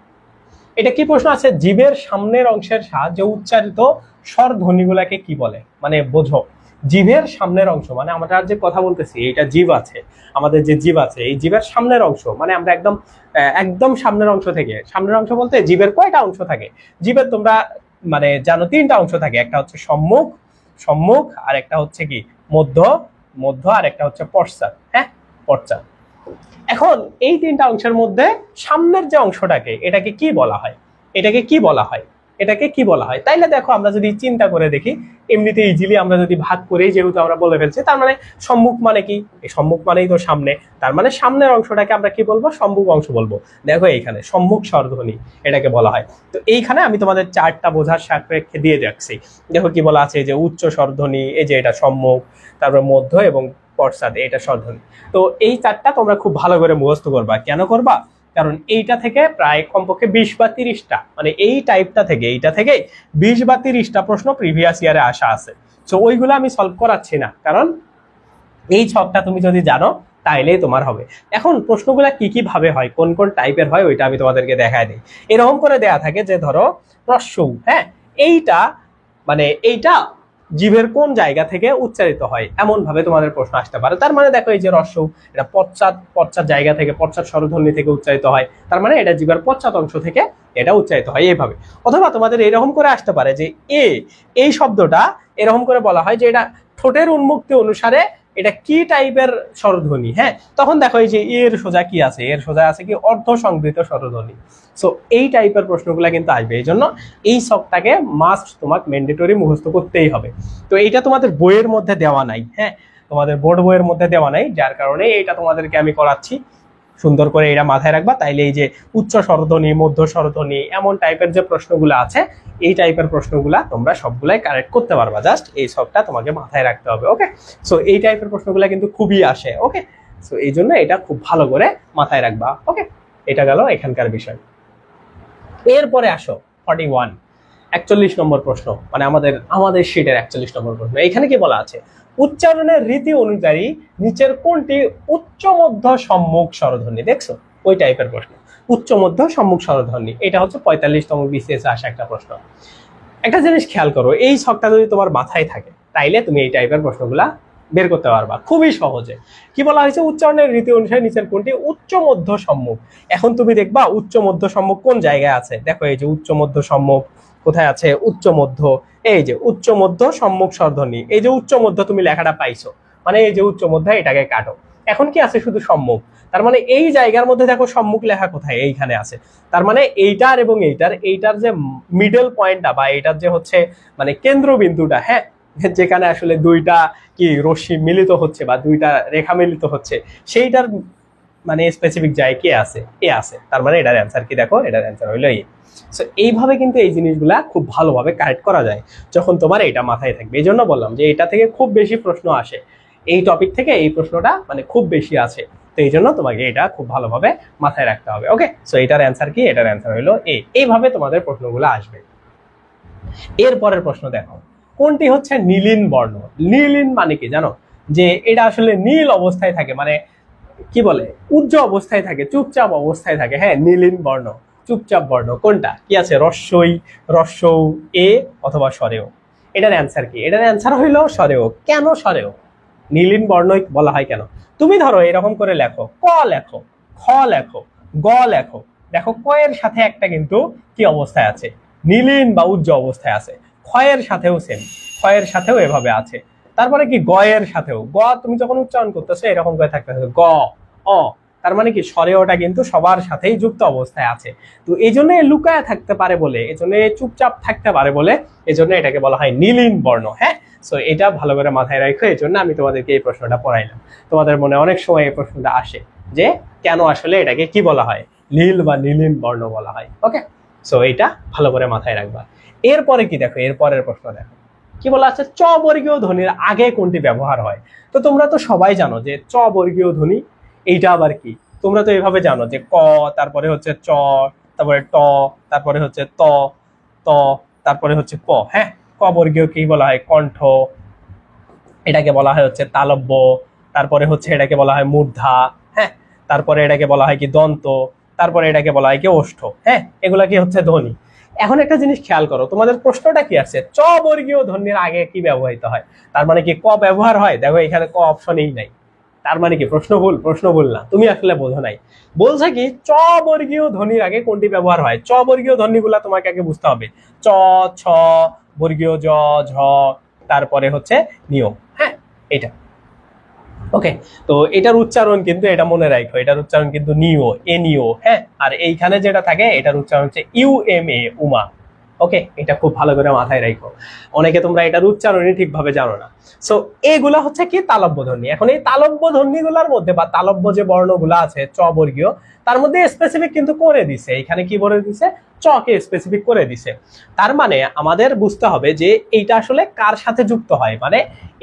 এটা কি প্রশ্ন আছে, জীবের সামনের অংশের সাহায্যে উচ্চারিত স্বর ধ্বনিগুলাকে কি বলে। মানে বোঝো, জীবের সামনের অংশ মানে আমরা যে কথা বলতেছি, এইটা জীব আছে, আমাদের যে জীব আছে, এই জীবের সামনের অংশ মানে আমরা একদম একদম সামনের অংশ থেকে, সামনের অংশ বলতে জীবের কয়টা অংশ থাকে, জীবের তোমরা মানে জানো 3টা অংশ থাকে, একটা হচ্ছে সম্মুখ, সম্মুখ আর একটা হচ্ছে কি মধ্য, মধ্য আর একটা হচ্ছে পশ্চাৎ। হ্যাঁ, পশ্চাৎ। এখন এই 3টা অংশের মধ্যে সামনের যে অংশটাকে এটাকে কি বলা হয়, এটাকে কি বলা হয়, এটাকে কি বলা হয়। তাইলে দেখো আমরা যদি চিন্তা করে দেখি, এমনিতে ইজিলি আমরা যদি ভাগ করেই যেহেতু আমরা বলে ফেলছি, তার মানে সম্মুখ মানে কি, এই সম্মুখ মানেই তো সামনে, তার মানে সামনের অংশটাকে আমরা কি বলবো, সম্মুখ অংশ বলবো। দেখো এইখানে সম্মুখ স্বরধ্বনি এটাকে বলা হয়। তো এইখানে আমি তোমাদের 4টা বোঝার সাপেক্ষে দিয়ে যাচ্ছি। দেখো কি বলা আছে, যে উচ্চ স্বরধ্বনি, এই যে এটা সম্মুখ, তারপর মধ্য এবং পশ্চাৎ, এটা স্বরধ্বনি। তো এই 4টা তোমরা খুব ভালো করে মুখস্থ করবা। কেন করবা, কারণ এইটা থেকে প্রায় কমপক্ষে 20 বা 30টা, মানে এই টাইপটা থেকে, এইটা থেকে 20 বা 30টা প্রশ্ন প্রিভিয়াস ইয়ারে আসা আছে। সো ওইগুলো আমি সলভ করাচ্ছি না, কারণ এই ছকটা তুমি যদি জানো তাইলেই তোমার হবে। এখন প্রশ্নগুলা কি কি ভাবে হয়, কোন কোন টাইপের হয়, ওইটা আমি তোমাদেরকে দেখায় দিই। এরকম করে দেয়া থাকে যে ধরো রস্যউ, হ্যাঁ এইটা মানে এইটা জীবের কোন জায়গা থেকে উচ্চারিত হয়, এমন ভাবে তোমাদের প্রশ্ন আসতে পারে। তার মানে দেখো এই যে রস্যউ, এটা পশ্চাৎ, পশ্চাৎ জায়গা থেকে, পশ্চাৎ স্বরধ্বনি থেকে উচ্চারিত হয়, তার মানে এটা জীবের পশ্চাৎ অংশ থেকে এটা উচ্চারিত হয় এইভাবে। অথবা তোমাদের এরকম করে আসতে পারে যে এই শব্দটা এরকম করে বলা হয় যে এটা ঠোঁটের উন্মুক্তি অনুসারে এটা কি টাইপের স্বরধ্বনি। হ্যাঁ, তখন দেখো এই যে এর সোজা কি আছে, এর সোজা আছে কি অর্ধ সংবৃত স্বরধ্বনি। সো এই টাইপের প্রশ্নগুলো কিন্তু আসবে, এই জন্য এই ছকটাকে মাস্ট তোমাকে ম্যান্ডেটরি মুখস্থ করতেই হবে। তো এইটা তোমাদের বইয়ের মধ্যে দেওয়া নাই, হ্যাঁ তোমাদের বোর্ড বইয়ের মধ্যে দেওয়া নাই, যার কারণে এটা তোমাদেরকে আমি করাচ্ছি। সুন্দর করে এটা মাথায় রাখবা, তাইলে এই যে উচ্চ স্বরধ্বনি, মধ্য স্বরধ্বনি, এমন টাইপের যে প্রশ্নগুলো আছে, এই টাইপের প্রশ্নগুলা তোমরা সবগুলাই কারেক্ট করতে পারবা। জাস্ট এই সবটা তোমাকে মাথায় রাখতে হবে। ওকে, সো এই টাইপের প্রশ্নগুলা কিন্তু খুবই আসে। ওকে, সো এই জন্য এটা খুব ভালো করে মাথায় রাখবা। ওকে, এটা গেল এখানকার বিষয়। এরপরে আসো 41 নম্বর প্রশ্ন, মানে আমাদের শীটের 41 নম্বর প্রশ্ন। এখানে কি বলা আছে, উচ্চারণের রীতি অনুযায়ী নিচের কোনটি উচ্চ মধ্য সম্মুখ স্বরধ্বনি। দেখছো ওই টাইপের প্রশ্ন, উচ্চ মধ্য সম্মুখ স্বরধ্বনি, এটা হচ্ছে 45তম বিসিএস আসা একটা প্রশ্ন। একটা জিনিস খেয়াল করো, এই ছকটা যদি তোমার মাথায় থাকে তাইলে তুমি এই টাইপের প্রশ্নগুলা বের করতে পারবা খুবই সহজে। কি বলা হয়েছে, উচ্চারণের রীতি অনুসারে নিচের কোনটি উচ্চ মধ্য সম্মুখ। এখন তুমি দেখবা উচ্চ মধ্য সম্মুখ কোন জায়গায় আছে, দেখো এই যে উচ্চ মধ্য সম্মুখ কোথায় আছে উচ্চ মধ্য, এই যে উচ্চ মধ্য সম্মুখ স্বরধ্বনি, এই যে উচ্চ মধ্য তুমি লেখাটা পাইছো, মানে এই যে উচ্চ মধ্য, এটাকে কাটো। এখন কি আছে শুধু সম্মুখ, তার মানে এই জায়গার মধ্যে দেখো সম্মুখ লেখা কোথায়, এইখানে আছে। তার মানে এইটার এবং এইটার যে মিডল পয়েন্টটা বা এইটার যে হচ্ছে মানে কেন্দ্রবিন্দুটা, হ্যাঁ, যেখানে আসলে দুইটা কি রশ্মি মিলিত হচ্ছে বা দুইটা রেখা মিলিত হচ্ছে, সেইটার মানে স্পেসিফিক জায়গায় কে আছে, এ আছে। তার মানে এটার অ্যান্সার কি, দেখো এটার অ্যান্সার হইলো এ। সো এইভাবে কিন্তু এই জিনিসগুলা খুব ভালোভাবে কারেক্ট করা যায় যখন তোমার এটা মাথায় থাকবে। এই জন্য বললাম যে এটা থেকে খুব বেশি প্রশ্ন আসে, এই টপিক থেকে এই প্রশ্নটা মানে খুব বেশি আছে। তো এই জন্য তোমাকে এটা খুব ভালোভাবে মাথায় রাখতে হবে। ওকে, সো এটার অ্যান্সার কি, এটার অ্যান্সার হইলো এ। এইভাবে তোমাদের প্রশ্নগুলো আসবে। এরপরের প্রশ্ন দেখো, কোনটি হচ্ছে নীলিন বর্ণ? নীলিন মানে কি জানো, যে এটা আসলে নীল অবস্থায় থাকে, মানে কি বলে উজ্জ্বল অবস্থায় থাকে, চুপচাপ অবস্থায় থাকে। হ্যাঁ, নীলিন বর্ণ, চুপচাপ বর্ণ কোনটা, কি আছে, রস্যই, রস্যৌ, এ অথবা স্বরেও। এটার অ্যান্সার কি, এটার অ্যান্সার হইলো স্বরেও। কেন স্বরেও নীলিন বর্ণ বলা হয় কেন? তুমি ধরো এরকম করে লেখো, ক লেখো, খ লেখো, গ লেখো, দেখো ক এর সাথে একটা কিন্তু কি অবস্থায় আছে, নীলিন বা উজ্জ্বল অবস্থায় আছে। খ এর সাথেও সেম, খ এর সাথেও এভাবে আছে। তারপরে কি গ এর সাথেও, গ তুমি যখন উচ্চারণ করতেছো এরকম করে থাকতেছে, গ অ, তার মানে কি স্বরেওটা কিন্তু সবার সাথেই যুক্ত অবস্থায় আছে। তো এই জন্য লুকায় থাকতে পারে বলে, এই জন্য চুপচাপ থাকতে পারে বলে, এই জন্য এটাকে বলা হয় নীলিন বর্ণ। হ্যাঁ, সো এটা ভালো করে মাথায় রাখো। এই জন্য আমি তোমাদেরকে এই প্রশ্নটা পড়াইলাম। তোমাদের মনে অনেক সময় এই প্রশ্নটা আসে যে কেন আসলে এটাকে কি বলা হয়, নীল বা নীলিন বর্ণ বলা হয়। ওকে, সো এটা ভালো করে মাথায় রাখবা। এরপরে কি দেখো, এরপরের প্রশ্ন দেখো, কি বলা আছে, চ বর্গীয় ধ্বনির আগে কোনটি ব্যবহার হয়? তো তোমরা তো সবাই জানো যে চ বর্গীয় ধ্বনি, এইটা আবার কি, তোমরা তো এভাবে জানো যে ক, তারপরে হচ্ছে চ, তারপরে ট, তারপরে হচ্ছে ত, ত, তারপরে হচ্ছে ক। হ্যাঁ, ক বর্গীয় কি বলা হয়, কণ্ঠ, এটাকে বলা হয় হচ্ছে তালব্য, তারপরে হচ্ছে এটাকে বলা হয় মূর্ধা, হ্যাঁ, তারপরে এটাকে বলা হয় কি দন্ত, তারপরে এটাকে বলা হয় কি ওষ্ঠ। হ্যাঁ, এগুলা কি হচ্ছে ধ্বনি। এখন একটা জিনিস খেয়াল করো, তোমাদের প্রশ্নটা কি আছে, চ বর্গীয় ধ্বনির আগে কি ব্যবহৃত হয়? তার মানে কি ক ব্যবহার হয়? দেখো এখানে ক অপশনেই নাই। তার মানে কি প্রশ্ন ভুল, প্রশ্ন ভুল না, তুমি আসলে বোঝো নাই। বলছে কি চ বর্গীয় ধ্বনির আগে কোনটি ব্যবহার হয়? চ বর্গীয় ধ্বনিগুলা তোমাকে আগে বুঝতে হবে, চ, ছ, বর্গীয় জ, ঝ, তারপরে হচ্ছে নিয়। হ্যাঁ, এটা ওকে। তো এটার উচ্চারণ কিন্তু, এটা মনে রাখো, এটার উচ্চারণ কিন্তু নিও, এ নিও। হ্যাঁ, আর এইখানে যেটা থাকে এটার উচ্চারণ হচ্ছে ইউ এম এ, উমা। ওকে, এটা খুব ভালো করে মাথায় রাখো। অনেকে তোমরা এটার উচ্চারণই ঠিকভাবে জানো না। সো এগুলা হচ্ছে কি তালব্য ধ্বনি। এখন এই তালব্য ধ্বনিগুলোর মধ্যে বা তালব্য যে বর্ণগুলো আছে চ বর্গীয়, তার মধ্যে স্পেসিফিক কিন্তু করে দিছে, এখানে কি বলে দিছে, চ কে স্পেসিফিক করে দিছে। তার মানে আমাদের বুঝতে হবে যে এইটা আসলে কার সাথে যুক্ত হয়, মানে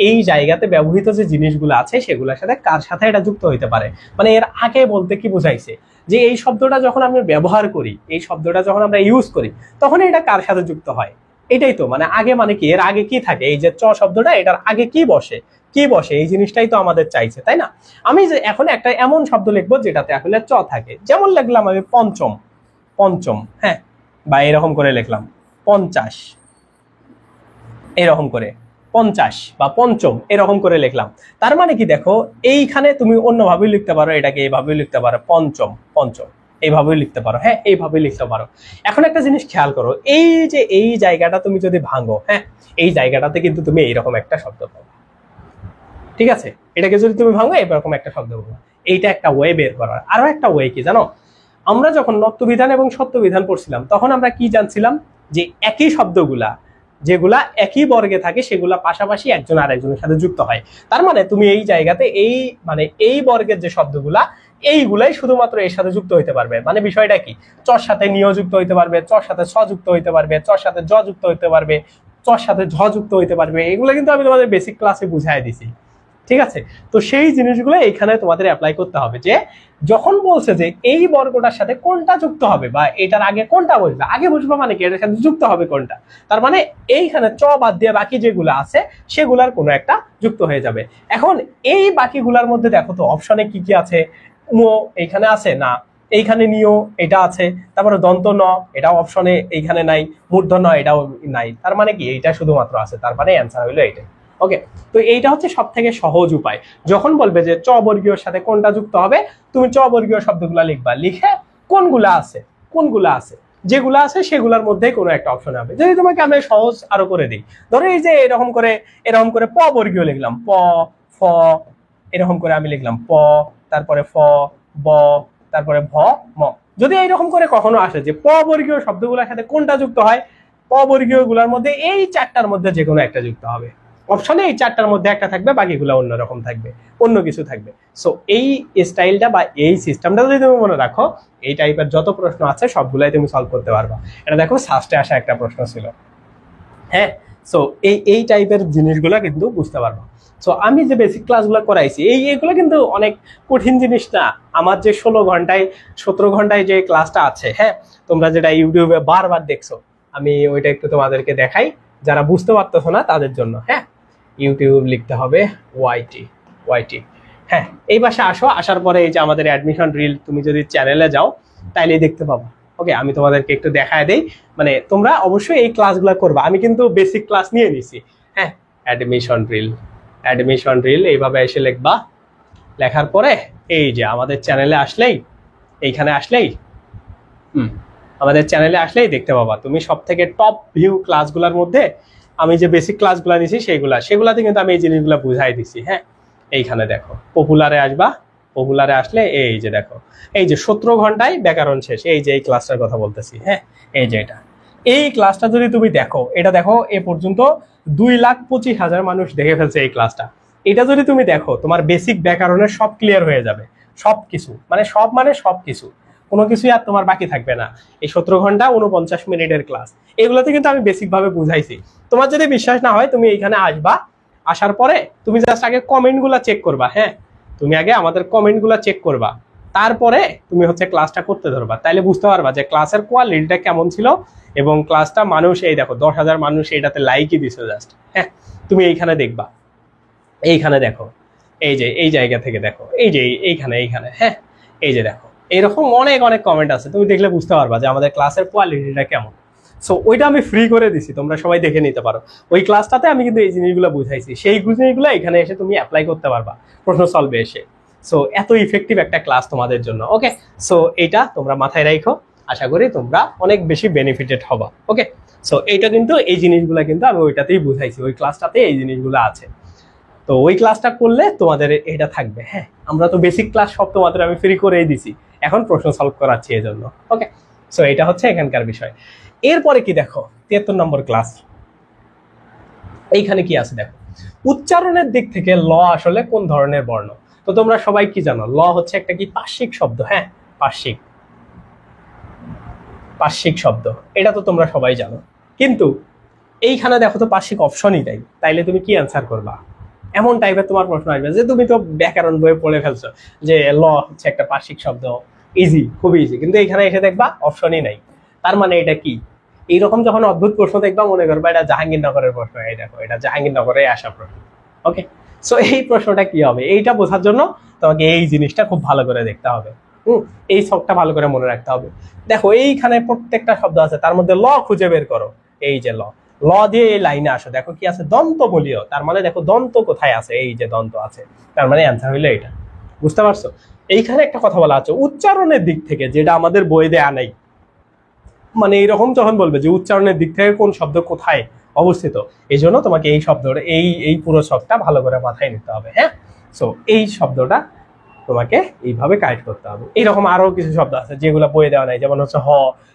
এই জায়গাতে ব্যবহৃত যে জিনিসগুলো আছে সেগুলোর সাথে কার সাথে এটা যুক্ত হইতে পারে। মানে এর আগে বলতে কি বুঝাইছে, যে এই শব্দটা যখন আমরা ব্যবহার করি, এই শব্দটা যখন আমরা ইউজ করি, তখন এটা কার সাথে যুক্ত হয়, এটাই তো মানে আগে, মানে কি এর আগে কি থাকে, এই যে চ শব্দটা এটার আগে কি বসে, কি বসে, এই জিনিসটাই তো আমাদের চাইছে, তাই না? আমি যে এখন একটা এমন শব্দ লিখবো যেটাতে আসলে চ থাকে, যেমন লিখলাম আমি পঞ্চম, পঞ্চম, হ্যাঁ, বা এরকম করে লিখলাম 50, এরকম করে 50 বা পঞ্চম এরকম করে লিখলাম। তার মানে কি দেখো, এইখানে তুমি অন্যভাবে লিখতে পারো, এটাকে এইভাবে লিখতে পারো, পঞ্চম, পঞ্চম এইভাবেই লিখতে পারো। হ্যাঁ, এইভাবেই লিখতে পারো। এখন একটা জিনিস খেয়াল করো, এই যে এই জায়গাটা তুমি যদি ভাঙো, হ্যাঁ, এই জায়গাটাতে কিন্তু তুমি এইরকম একটা শব্দ পাবো। ঠিক আছে, এটাকে যদি তুমি ভাঙো এরকম একটা শব্দ পাবো। এইটা একটা ওয়ে বের করার। আরো একটা ওয়ে কি জানো, আমরা যখন নত্যবিধান এবং সত্যবিধান পড়ছিলাম তখন আমরা কি জানছিলাম, যে একই শব্দগুলা যেগুলা একই বর্গে থাকে সেগুলা পাশাপাশি একজন আরেকজনের সাথে যুক্ত হয়। তার মানে তুমি এই জায়গাতে এই মানে এই বর্গের যে শব্দগুলা, এইগুলাই শুধুমাত্র এর সাথে যুক্ত হইতে পারবে। মানে বিষয়টা কি, চর সাথে নিয় যুক্ত হইতে পারবে, চর সাথে ছ যুক্ত হইতে পারবে, চর সাথে জ যুক্ত হইতে পারবে, চর সাথে ঝ যুক্ত হইতে পারবে। এগুলো কিন্তু আমি তোমাদের বেসিক ক্লাসে বুঝাই দিছি। ঠিক আছে, তো সেই জিনিসগুলো এখানে তোমাদের অ্যাপ্লাই করতে হবে, যে যখন বলছে যে এই বর্গটার সাথে কোনটা যুক্ত হবে বা এটার আগে কোনটা বসবে, আগে বসবে মানে কি এটার সাথে যুক্ত হবে কোনটা, তার মানে এইখানে চ বাদ দিয়ে বাকি যেগুলো আছে সেগুলার কোনো একটা যুক্ত হয়ে যাবে। এখন এই বাকিগুলার মধ্যে দেখো তো অপশনে কি কি আছে, এইখানে আছে না, এইখানে নিও এটা আছে, তারপরে দন্ত ন এটাও অপশনে এইখানে নাই, মূর্ধ ন এটাও নাই, তার মানে কি এইটা শুধুমাত্র আছে, তার মানে অ্যান্সার হইলো এইটাই। ওকে, তো এইটা হচ্ছে সব থেকে সহজ উপায়। যখন বলবে যে চ বর্গীয়র সাথে কোনটা যুক্ত হবে, তুমি চ বর্গীয় শব্দগুলা লিখবা, লিখে কোনগুলা আছে যেগুলো আছে সেগুলোর মধ্যেই কোনো একটা অপশন হবে। যদি তোমাকে আমি সহজ আরো করে দিই, ধরো এই যে এরকম করে প বর্গীয় লিখলাম, প ফ, এরকম করে আমি লিখলাম প, তারপরে ফ ব, তারপরে ভ ম। যদি এইরকম করে কখনো আসে যে প বর্গীয় শব্দগুলোর সাথে কোনটা যুক্ত হয়, প বর্গীয় গুলার মধ্যে এই চারটার মধ্যে যে কোনো একটা যুক্ত হবে। অপশনে এই চারটার মধ্যে একটা থাকবে, বাকিগুলো অন্যরকম থাকবে, অন্য কিছু থাকবে। সো এই স্টাইলটা বা এই সিস্টেমটা যদি তুমি মনে রাখো, এই টাইপের যত প্রশ্ন আছে সবগুলাই তুমি সলভ করতে পারবা। এটা দেখো সাস্টে আসা একটা প্রশ্ন ছিল। হ্যাঁ, সো এই টাইপের জিনিসগুলো কিন্তু বুঝতে পারবো। সো আমি যে বেসিক ক্লাসগুলো করাইছি এইগুলো কিন্তু অনেক কঠিন জিনিস না। আমার যে 17 ঘন্টায় যে ক্লাসটা আছে, হ্যাঁ, তোমরা যেটা ইউটিউবে বারবার দেখছো, আমি ওইটা একটু তোমাদেরকে দেখাই যারা বুঝতে পারতেছো না তাদের জন্য। হ্যাঁ, ইউটিউব লিখতে হবে ওয়াইটি। হ্যাঁ, এই পাশে আসার পরে এই যে আমাদের অ্যাডমিশন রিল, তুমি যদি চ্যানেলে যাও তাইলেই দেখতে পাবো। ওকে, আমি তোমাদেরকে একটু দেখায় দেই, মানে তোমরা অবশ্যই এই ক্লাসগুলো করবা। আমি কিন্তু বেসিক ক্লাস নিয়ে নিছি। হ্যাঁ, অ্যাডমিশন রিল এইভাবে এসে লিখবা। লেখার পরে এই যে আমাদের চ্যানেলে আসলেই, এইখানে আসলেই আমাদের চ্যানেলে আসলেই দেখতে পাবা তুমি সব থেকে টপ ভিউ ক্লাসগুলোর মধ্যে আমি যে বেসিক ক্লাসগুলো নিছি সেগুলাতে কিন্তু আমি এই জিনিসগুলো বুঝাই দিছি। হ্যাঁ, এইখানে দেখো পপুলারে আসবা, পপুলারে আসলে এই যে দেখো, এই যে 17 ঘন্টায় ব্যাকরণ শেষ, এই যে এই ক্লাসটার কথা বলতেছি। হ্যাঁ, এই যে এই ক্লাসটা যদি তুমি দেখো, এটা দেখো এ পর্যন্ত 2,25,000 মানুষ দেখে ফেলছে এই ক্লাসটা। এটা যদি তুমি দেখো, তোমার বেসিক ব্যাকরণের সব ক্লিয়ার হয়ে যাবে, সবকিছু, মানে সবকিছু, কোনো কিছুই আর তোমার বাকি থাকবে না। এই 17 ঘন্টা 49 মিনিটের ক্লাস, এগুলোতে কিন্তু আমি বেসিক ভাবে বুঝাইছি। তোমার যদি বিশ্বাস না হয়, তুমি এইখানে আসবা, আসার পরে তুমি জাস্ট আগে কমেন্টগুলো চেক করবা। হ্যাঁ, তুমি আগে আমাদের কমেন্টগুলো চেক করবা, তারপরে তুমি হচ্ছে ক্লাসটা করতে ধরবা, তাইলে বুঝতে পারবা যে ক্লাসের কোয়ালিটিটা কেমন ছিল। এবং ক্লাসটা মানুষ, এই দেখো 10,000 মানুষ এটাতে লাইকই দিছে জাস্ট। হ্যাঁ, তুমি এইখানে দেখবা, এইখানে দেখো, এই যে এই জায়গা থেকে দেখো, এই যে এইখানে। হ্যাঁ, এই যে দেখো, এইরকম অনেক কমেন্ট আছে, তুমি দেখলে বুঝতে পারবা যে আমাদের ক্লাসের কোয়ালিটিটা কেমন। সো ওইটা আমি ফ্রি করে দিছি, তোমরা সবাই দেখে নিতে পারো। ওই ক্লাসটাতে আমি কিন্তু এই জিনিসগুলো বুঝাইছি, সেই জিনিসগুলো এখানে এসে তুমি অ্যাপ্লাই করতে পারবা প্রশ্ন সলভে এসে। সো এত ইফেক্টিভ একটা ক্লাস তোমাদের জন্য। ওকে, সো এইটা তোমরা মাথায় রাখো, আশা করি তোমরা অনেক বেশি বেনিফিটেড হবা। ওকে, সো এইটা কিন্তু এই জিনিসগুলো কিন্তু আমি ওইটাতেই বুঝাইছি, ওই ক্লাসটাতে এই জিনিসগুলো আছে। তো ওই ক্লাসটা করলে তোমাদের এটা থাকবে। হ্যাঁ, আমরা তো বেসিক ক্লাস সব তোমাদের আমি ফ্রি করেই দিছি, এখন প্রশ্ন সলভ করাচ্ছি এই জন্য। ওকে, সো এটা হচ্ছে এখানকার বিষয়। এরপরে কি দেখো, 73 নম্বর ক্লাস, এইখানে কি আছে দেখো, উচ্চারণের দিক থেকে ল আসলে কোন ধরনের বর্ণ। তো তোমরা সবাই কি জানো, ল হচ্ছে একটা কি পার্শ্বিক শব্দ। হ্যাঁ, পার্শ্বিক শব্দ, এটা তো তোমরা সবাই জানো। কিন্তু এইখানে দেখো তো পার্শ্বিক অপশনই নাই, তাইলে তুমি কি অ্যান্সার করবা? এমন টাইপের তোমার প্রশ্ন আসবে যে তুমি তো ব্যাকরণ বইয়ে পড়ে ফেলছো যে ল হচ্ছে একটা পার্শ্বিক শব্দ, ইজি, খুবই ইজি, কিন্তু এখানে এসে দেখবা অপশনই নাই। তার মানে এটা কি? এইরকম যখন অদ্ভুত প্রশ্ন দেখবা, মনে করবা এটা জাহাঙ্গীরনগরের প্রশ্ন। এই দেখো, এটা জাহাঙ্গীরনগরে আসা প্রশ্ন। ওকে, সো এই প্রশ্নটা কি হবে, এইটা বোঝার জন্য তোমাকে এই জিনিসটা খুব ভালো করে দেখতে হবে। এই ছকটা ভালো করে মনে রাখতে হবে। দেখো এইখানে প্রত্যেকটা শব্দ আছে, তার মধ্যে ল খুঁজে বের করো। এই যে ল দিয়ে এই লাইনে আসো, দেখো কি আছে, দন্ত বলিও। তার মানে দেখো দন্ত কোথায় আছে, এই যে দন্ত আছে, তার মানে অ্যান্সার হইলো এটা। বুঝতে পারছো? এইখানে একটা কথা বলা আছে উচ্চারণের দিক থেকে, যেটা আমাদের বই দেয়া নাই। মানে এইরকম যখন বলবে যে উচ্চারণের দিক থেকে কোন শব্দ কোথায় অবস্থিত, এই জন্য তোমাকে এই শব্দটা, এই পুরো শব্দটা ভালো করে মাথায় নিতে হবে। হ্যাঁ, সো এই শব্দটা তোমাকে এইভাবে কারেক্ট করতে হবে। এইরকম আরো কিছু শব্দ আছে যেগুলো বইয়ে দেওয়া নাই, যেমন হচ্ছে হ,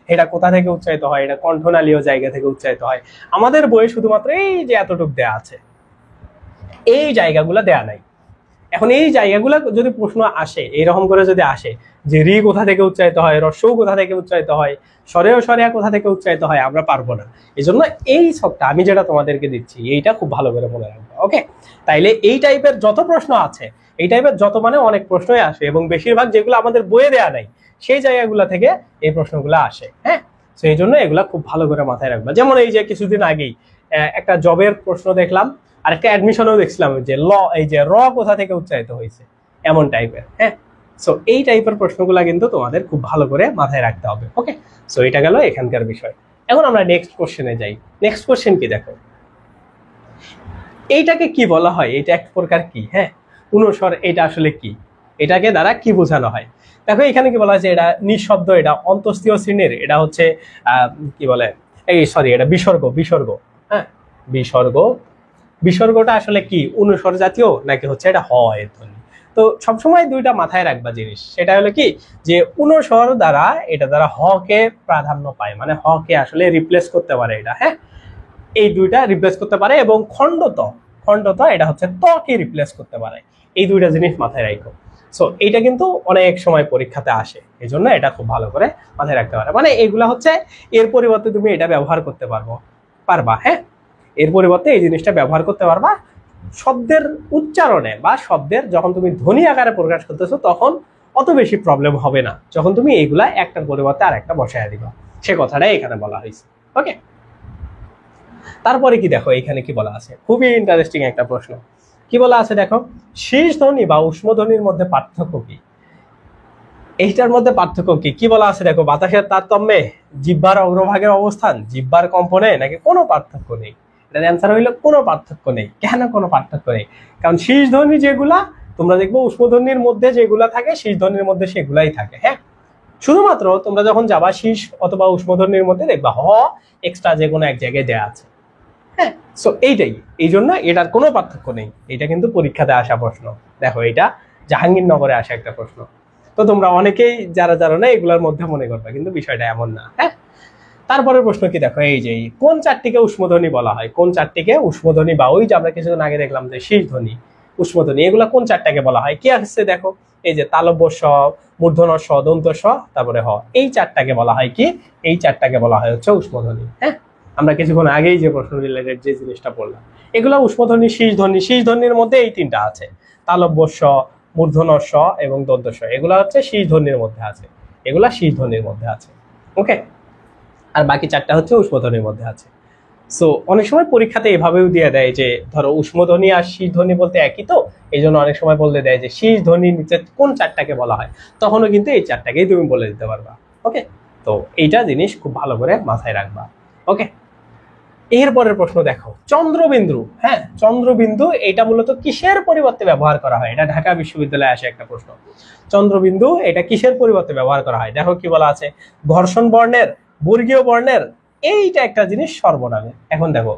এটা কোথা থেকে উচ্চারিত হয়, এটা কণ্ঠনালীয় জায়গা থেকে উচ্চারিত হয়। আমাদের বইয়ে শুধুমাত্র এই যে এতটুকু দেয়া আছে, এই জায়গাগুলো দেয়া নাই। এখন এই জায়গাগুলো যদি প্রশ্ন আসে, এইরকম করে যদি আসে যে রি কোথা থেকে উচ্চারিত হয়, রস্যও কোথা থেকে উচ্চারিত হয়, স্বরেয় স্বরেয়া কোথা থেকে উচ্চারিত হয়, আমরা পারবো না। এই জন্য এই ছকটা আমি যেটা তোমাদেরকে দিচ্ছি, এইটা খুব ভালো করে মনে রাখবো। ওকে, তাইলে এই টাইপের যত প্রশ্ন আছে, এই টাইপের যত মানে অনেক প্রশ্নই আসে, এবং বেশিরভাগ যেগুলো আমাদের বইয়ে দেয়া নাই সেই জায়গাগুলো থেকে এই প্রশ্নগুলো আসে। হ্যাঁ, তো এই জন্য এগুলা খুব ভালো করে মাথায় রাখবা। যেমন এই যে কিছুদিন আগেই একটা জবের প্রশ্ন দেখলাম, আর একটা অ্যাডমিশনও দেখছিলাম যে এই যে র কোথা থেকে উচ্চারিত হয়েছে, এমন টাইপের। হ্যাঁ, সো এই টাইপের প্রশ্নগুলো কিন্তু তোমাদের খুব ভালো করে মাথায় রাখতে হবে। ওকে, সো এটা গেল এখানকার বিষয়। এখন আমরা নেক্সট কোশ্চেনে যাই। নেক্সট কোশ্চেন কি দেখো, এইটাকে কি বলা হয়, এটা এক প্রকার কি? হ্যাঁ, অনুস্বর, এটা আসলে কি? এটাকে দ্বারা কি বোঝানো হয়? দেখো এখানে কি বলা হয়েছে, এটা নিঃশব্দ, এটা অন্তস্থীয় শ্রেণীর, এটা হচ্ছে কি বলে, এই সরি, এটা বিসর্গ। বিসর্গ, হ্যাঁ, বিসর্গ। বিসর্গটা আসলে কি, অনুস্বর জাতীয় নাকি হচ্ছে এটা হ এর ধ্বনি? তো সবসময় দুইটা মাথায় রাখবা জিনিস, সেটা হলো কি যে অনুস্বর দ্বারা, এটা দ্বারা হ কে প্রাধান্য পায়, মানে হ কে আসলে রিপ্লেস করতে পারে এটা, হ্যাঁ, এই দুইটা রিপ্লেস করতে পারে। এবং খণ্ডত, খণ্ডত এটা হচ্ছে ত কে রিপ্লেস করতে পারে। এই দুইটা জিনিস মাথায় রাখো। সো এইটা কিন্তু অনেক সময় পরীক্ষাতে আসে, এই জন্য এটা খুব ভালো করে মাথায় রাখতে পারে। মানে এগুলা হচ্ছে এর পরিবর্তে তুমি এটা ব্যবহার করতে পারবা, হ্যাঁ, এর পরিবর্তে এই জিনিসটা ব্যবহার করতে পারবা শব্দের উচ্চারণে, বা শব্দের যখন তুমি ধ্বনি আকারে প্রকাশ করতেছো তখন অত বেশি প্রবলেম হবে না, যখন তুমি এইগুলা একটার পরিবর্তে আরেকটা বসায় দিবা। সে কথাটাই এখানে বলা হয়েছে। ওকে, তারপরে কি দেখো এখানে কি বলা আছে, খুবই ইন্টারেস্টিং একটা প্রশ্ন। কি বলা আছে দেখো, শীষ ধ্বনি বা উষ্ম ধ্বনির মধ্যে পার্থক্য কি? এইটার মধ্যে পার্থক্য কি কি বলা আছে দেখো, বাতাসের তারতম্যে, জিহ্বার অগ্রভাগের অবস্থান, জিহ্বার কম্পনে, নাকি কোনো পার্থক্য নেই? এটার অ্যান্সার হইলো কোনো পার্থক্য নেই। কেন কোনো পার্থক্য নেই? কারণ শীষ ধ্বনি যেগুলা তোমরা দেখবো উষ্ম ধ্বনির মধ্যে যেগুলা থাকে, শীষ ধ্বনির মধ্যে সেগুলাই থাকে, হ্যাঁ। শুধুমাত্র তোমরা যখন যাবা শীষ অথবা উষ্ম ধ্বনির মধ্যে দেখবা হ এক্সট্রা যে কোনো এক জায়গায় দেয়া আছে, হ্যাঁ। সো এইটাই, এই জন্য এটার কোনো পার্থক্য নেই। এটা কিন্তু পরীক্ষাতে আসা প্রশ্ন। দেখো এটা জাহাঙ্গীরনগরে আসা একটা প্রশ্ন। তো তোমরা অনেকেই যারা জানো না এগুলোর মধ্যে মনে করবে, কিন্তু বিষয়টা এমন না, হ্যাঁ। তারপরের প্রশ্ন কি দেখো, এই যে কোন চারটিকে উষ্মধ্বনি বলা হয়? কোন চারটিকে উষ্মধ্বনি, বা ওই যে আমরা কিছুদিন আগে দেখলাম যে শীষ ধ্বনি, উষ্মধ্বনি, এগুলা কোন চারটাকে বলা হয়? কি আসছে দেখো, এই যে তালব্য স, মূর্ধন্য স, দন্ত স, তারপরে হ, এই চারটাকে বলা হয় কি? এই চারটাকে বলা হয় হচ্ছে উষ্মধ্বনি, হ্যাঁ। আমরা কিছুক্ষণ আগেই যে প্রশ্ন রিলেটেড যে জিনিসটা বললাম, এগুলো উষ্মধ্বনি, শীষ ধ্বনি। শীষ ধ্বনির মধ্যে এই তিনটা আছে, তালব্য স, মূর্ধন্য স এবং দন্ত স, এগুলা হচ্ছে শীষ ধ্বনির মধ্যে আছে, এগুলা শীষ ধ্বনির মধ্যে আছে। ওকে, আর বাকি চারটা হচ্ছে উষ্মধ্বনির মধ্যে আছে। সো অনেক সময় পরীক্ষাতে এভাবেও দিয়ে দেয় যে ধরো উষ্মধ্বনি আর শীষ ধ্বনি বলতে একই, তো এই জন্য অনেক সময় বলতে দেয় যে শীষ ধ্বনির নিচে কোন চারটাকে বলা হয়, তখনও কিন্তু এই চারটাকেই তুমি বলে দিতে পারবা। ওকে, তো এইটা জিনিস খুব ভালো করে মাথায় রাখবা। ওকে, এরপরের প্রশ্ন দেখো, চন্দ্রবিন্দু, হ্যাঁ, চন্দ্রবিন্দু এটা মূলত কিসের পরিবর্তে ব্যবহার করা হয়? এটা ঢাকা বিশ্ববিদ্যালয়ে আসে একটা প্রশ্ন। চন্দ্রবিন্দু এটা কিসের পরিবর্তে ব্যবহার করা হয়? দেখো কি বলা আছে, ঘর্ষণ বর্ণের, বর্গীয় বর্ণের, এইটা একটা জিনিস সর্বনামে। এখন দেখো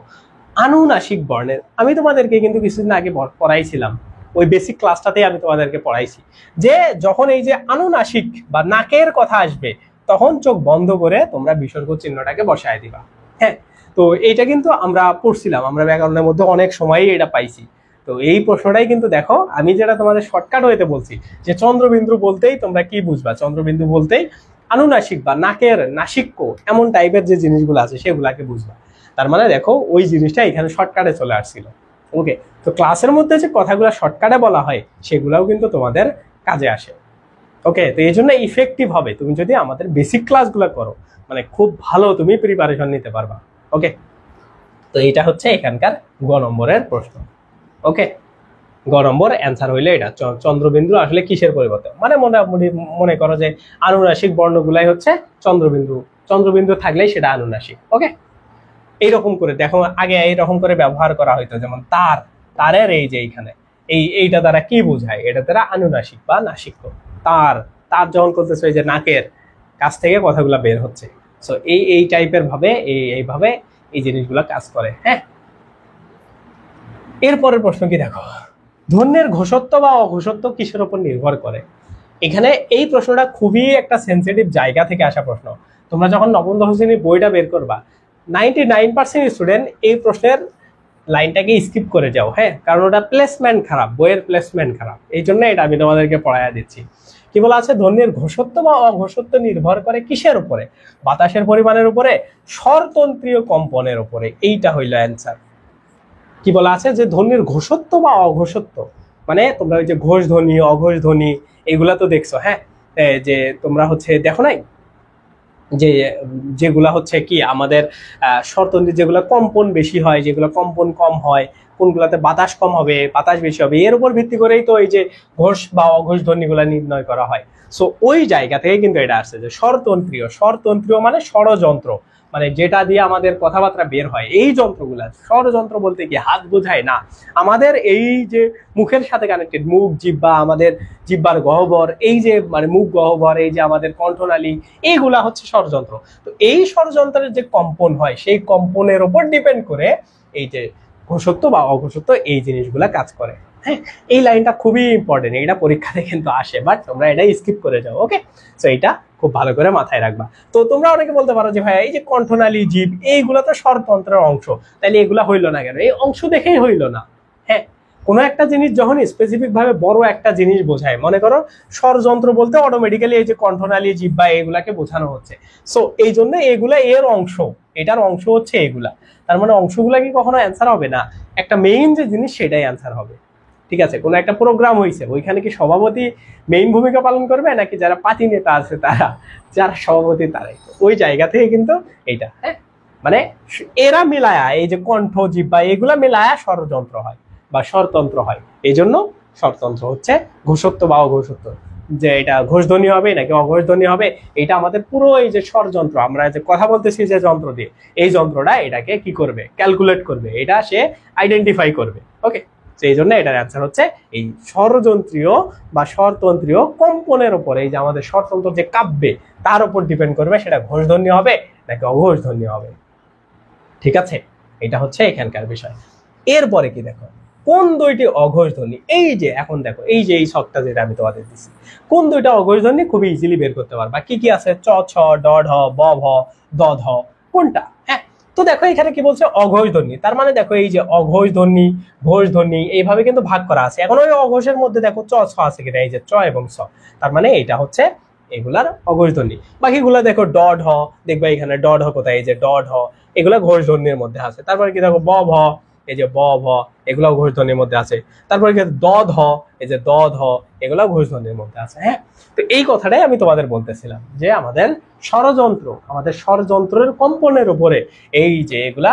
আনুনাসিক বর্ণের, আমি তোমাদেরকে কিন্তু কিছুদিন আগে পড়াইছিলাম, ওই বেসিক ক্লাসটাতেই আমি তোমাদেরকে পড়াইছি যে যখন এই যে আনুনাসিক বা নাকের কথা আসবে তখন চোখ বন্ধ করে তোমরা বিসর্গ চিহ্নটাকে বসায় দিবা, হ্যাঁ। তো এইটা কিন্তু আমরা পড়ছিলাম, আমরা ব্যাকরণের মধ্যে অনেক সময়ই এটা পাইছি। তো এই প্রশ্নটাই কিন্তু দেখো আমি যেটা তোমাদের শর্টকাট হইতে বলছি, যে চন্দ্রবিন্দু বলতেই তোমরা কি বুঝবা? চন্দ্রবিন্দু বলতেই আনুনাসিক বা নাকের নাসিক্য এমন টাইপের যে জিনিসগুলো আছে সেগুলাকে বুঝবা। তার মানে দেখো ওই জিনিসটা এখানে শর্টকাটে চলে আসছিল। ওকে, তো ক্লাসের মধ্যে যে কথাগুলো শর্টকাটে বলা হয় সেগুলাও কিন্তু তোমাদের কাজে আসে। ওকে, তো এই জন্য ইফেক্টিভ হবে তুমি যদি আমাদের বেসিক ক্লাসগুলো করো, মানে খুব ভালো তুমি প্রিপারেশন নিতে পারবা। ওকে, তো এটা হচ্ছে এখানকার গ নম্বরের প্রশ্ন। ওকে, গ নম্বর অ্যান্সার হইলে এটা, চন্দ্রবিন্দু আসলে কিসের পরিবর্তে, মানে মোটামুটি মনে করো যে আনুনাসিক বর্ণগুলাই হচ্ছে চন্দ্রবিন্দু, চন্দ্রবিন্দু থাকলেই সেটা আনুনাসিক। ওকে, এইরকম করে দেখো আগে এইরকম করে ব্যবহার করা হইতো, যেমন তার, তারের এই যে এইখানে এইটা দ্বারা কি বোঝায়? এটা দ্বারা আনুনাসিক বা নাসিক্য। তার, তার যখন করতেছে এই যে নাকের কাছ থেকে কথাগুলো বের হচ্ছে। সো এই টাইপের ভাবে এইভাবে এই জিনিসগুলো কাজ করে, হ্যাঁ। এরপরের প্রশ্ন কি দেখো, ধ্বনির ঘোষত্ব বা অঘোষত্ব কিসের উপর নির্ভর করে? এখানে এই প্রশ্নটা খুবই একটা সেন্সিটিভ জায়গা থেকে আসা প্রশ্ন। তোমরা যখন নবম দশম শ্রেণীর বইটা বের করবা 99% স্টুডেন্ট এই প্রশ্নের লাইনটাকে স্কিপ করে যাও, হ্যাঁ, কারণ ওটা প্লেসমেন্ট খারাপ, বইয়ের প্লেসমেন্ট খারাপ, এই জন্য এটা আমি তোমাদেরকে পড়াইয়া দিচ্ছি। কি বলা আছে, ধ্বনির ঘোষত্ব বা অঘোষত্ব নির্ভর করে কিসের উপরে? বাতাসের পরিমাণের উপরে, স্বরতন্ত্রীয় কম্পনের উপরে। এইটা হইল অ্যান্সার। কি বলা আছে যে ধ্বনির ঘোষত্ব বা অঘোষত্ব, মানে তোমরা ওই যে ঘোষ ধ্বনি, অঘোষ ধ্বনি এগুলা তো দেখছো, হ্যাঁ, যে তোমরা হচ্ছে দেখো নাই যে যেগুলা হচ্ছে কি আমাদের স্বরতন্ত্রী, যেগুলো কম্পন বেশি হয়, যেগুলো কম্পন কম হয়, কোনগুলাতে বাতাস কম হবে, বাতাস বেশি হবে, এর উপর ভিত্তি করেই তো এই যে ঘোষ বা অঘোষ ধ্বনিগুলা নির্ণয় করা হয়। সো ওই জায়গা থেকে কিন্তু এটা আসছে যে স্বরতন্ত্রীয়, স্বরতন্ত্রীয় মানে ষড়যন্ত্র, মানে যেটা দিয়ে আমাদের কথাবার্তা বের হয়, এই যন্ত্রগুলা, স্বরযন্ত্র বলতে কি হাত বোঝায় না, আমাদের এই যে মুখের সাথে কানেক্টেড, মুখ, জিহ্বা, আমাদের জিহ্বার গহ্বর, এই যে মানে মুখ গহ্বর, এই যে আমাদের কণ্ঠনালী, এইগুলা হচ্ছে স্বরযন্ত্র। তো এই স্বরযন্ত্রের যে কম্পন হয়, সেই কম্পনের উপর ডিপেন্ড করে এই যে ঘোষত্ব বা অঘোষত্ব এই জিনিসগুলা কাজ করে। হ্যাঁ, এই লাইনটা খুবই ইম্পর্টেন্ট, এটা পরীক্ষাতে কিন্তু আসে, বাট তোমরা এটা স্কিপ করে যাও। ওকে, তো এটা খুব ভালো করে মাথায় রাখবা। তো তোমরা অনেকে বলতে পারো যে ভাই এই যে কণ্ঠনালী, জীব, এইগুলো তো স্বরতন্ত্রের অংশ, তাইলে এগুলা হইলো না কেন? এই অংশ দেখেই হইলো না। হ্যাঁ, কোনো একটা জিনিস যখন স্পেসিফিক ভাবে বড় একটা জিনিস বোঝায়, মনে করো স্বরযন্ত্র বলতে অটোমেটিক্যালি এই যে কণ্ঠনালী, জিহ্বা, এগুলাকে বোঝানো হচ্ছে। সো এই জন্য এগুলা এর অংশ, এটার অংশ হচ্ছে এগুলা। তার মানে অংশগুলা কি কখনো অ্যান্সার হবে না? একটা মেইন যে জিনিস সেটাই অ্যান্সার হবে। ঠিক আছে, কোনো একটা প্রোগ্রাম হয়েছে, ওইখানে কি সভাপতি মেইন ভূমিকা পালন করবে, নাকি যারা পার্টি নেতা আছে তারা, যারা সভাপতি তারাই? ওই জায়গা থেকে কিন্তু এইটা, হ্যাঁ, মানে এরা মিলায়া, এই যে কণ্ঠ, জিহ্বা, এগুলা মিলায়া স্বরযন্ত্র হয় বা স্বরতন্ত্র হয়। এই জন্য স্বরতন্ত্র হচ্ছে ঘোষত্ব বা অঘোষত্ব, যে এটা ঘোষধ্বনি হবে নাকি অঘোষধ্বনি হবে, এটা আমাদের পুরো এই যে স্বরযন্ত্র, আমরা যে কথা বলতেছি যে যন্ত্র দিয়ে, এই যন্ত্রটা এটাকে কি করবে, ক্যালকুলেট করবে, এটা সে আইডেন্টিফাই করবে। ওকে, এই জন্য এটার অ্যান্সার হচ্ছে এই স্বরযন্ত্রীয় বা স্বরতন্ত্রীয় কম্পনের উপর, এই যে আমাদের স্বরতন্ত্র যে কাব্যে, তার উপর ডিপেন্ড করবে সেটা ঘোষধ্বনি হবে নাকি অঘোষধ্বনি হবে। ঠিক আছে, এটা হচ্ছে এখানকার বিষয়। এরপরে কি দেখো, কোন দুইটি অঘোষ ধ্বনি, এই যে এখন দেখো এই যে এই ছকটা যেটা আমি তোমাদের দিচ্ছি, কোন দুইটা অঘোষ ধ্বনি খুবই ইজিলি বের করতে পারবা। কি কি আছে? চ, ছ, ড, ঢ, ব, ভ, দ, ধ, কোনটা? হ্যাঁ, তো দেখো এখানে কি বলছে, অঘোষ ধ্বনি। তার মানে দেখো এই যে অঘোষ ধ্বনি, ঘোষ ধ্বনি, এইভাবে কিন্তু ভাগ করা আছে। এখন ওই অঘোষের মধ্যে দেখো চ, ছ আছে কিনা, এই যে চ এবং ছ, তার মানে এটা হচ্ছে এগুলার অঘোষ ধ্বনি। বাকিগুলা দেখো ড, ঢ, দেখবা এখানে ড, ঢ কোথায়, এই যে ড, ঢ, এগুলা ঘোষ ধ্বনির মধ্যে আছে। তারপরে কি দেখো ব, ভ, এই যে ব, ভ, এগুলাও ঘোষ ধ্বনির মধ্যে আছে। তারপরে কি দ, ধ, এই যে দ, ধ, এগুলাও ঘোষ ধ্বনির মধ্যে আছে। হ্যাঁ, তো এই কথাটাই আমি তোমাদের বলতেছিলাম যে আমাদের স্বরযন্ত্র, আমাদের স্বরযন্ত্রের কম্পনের উপরে এই যে এগুলা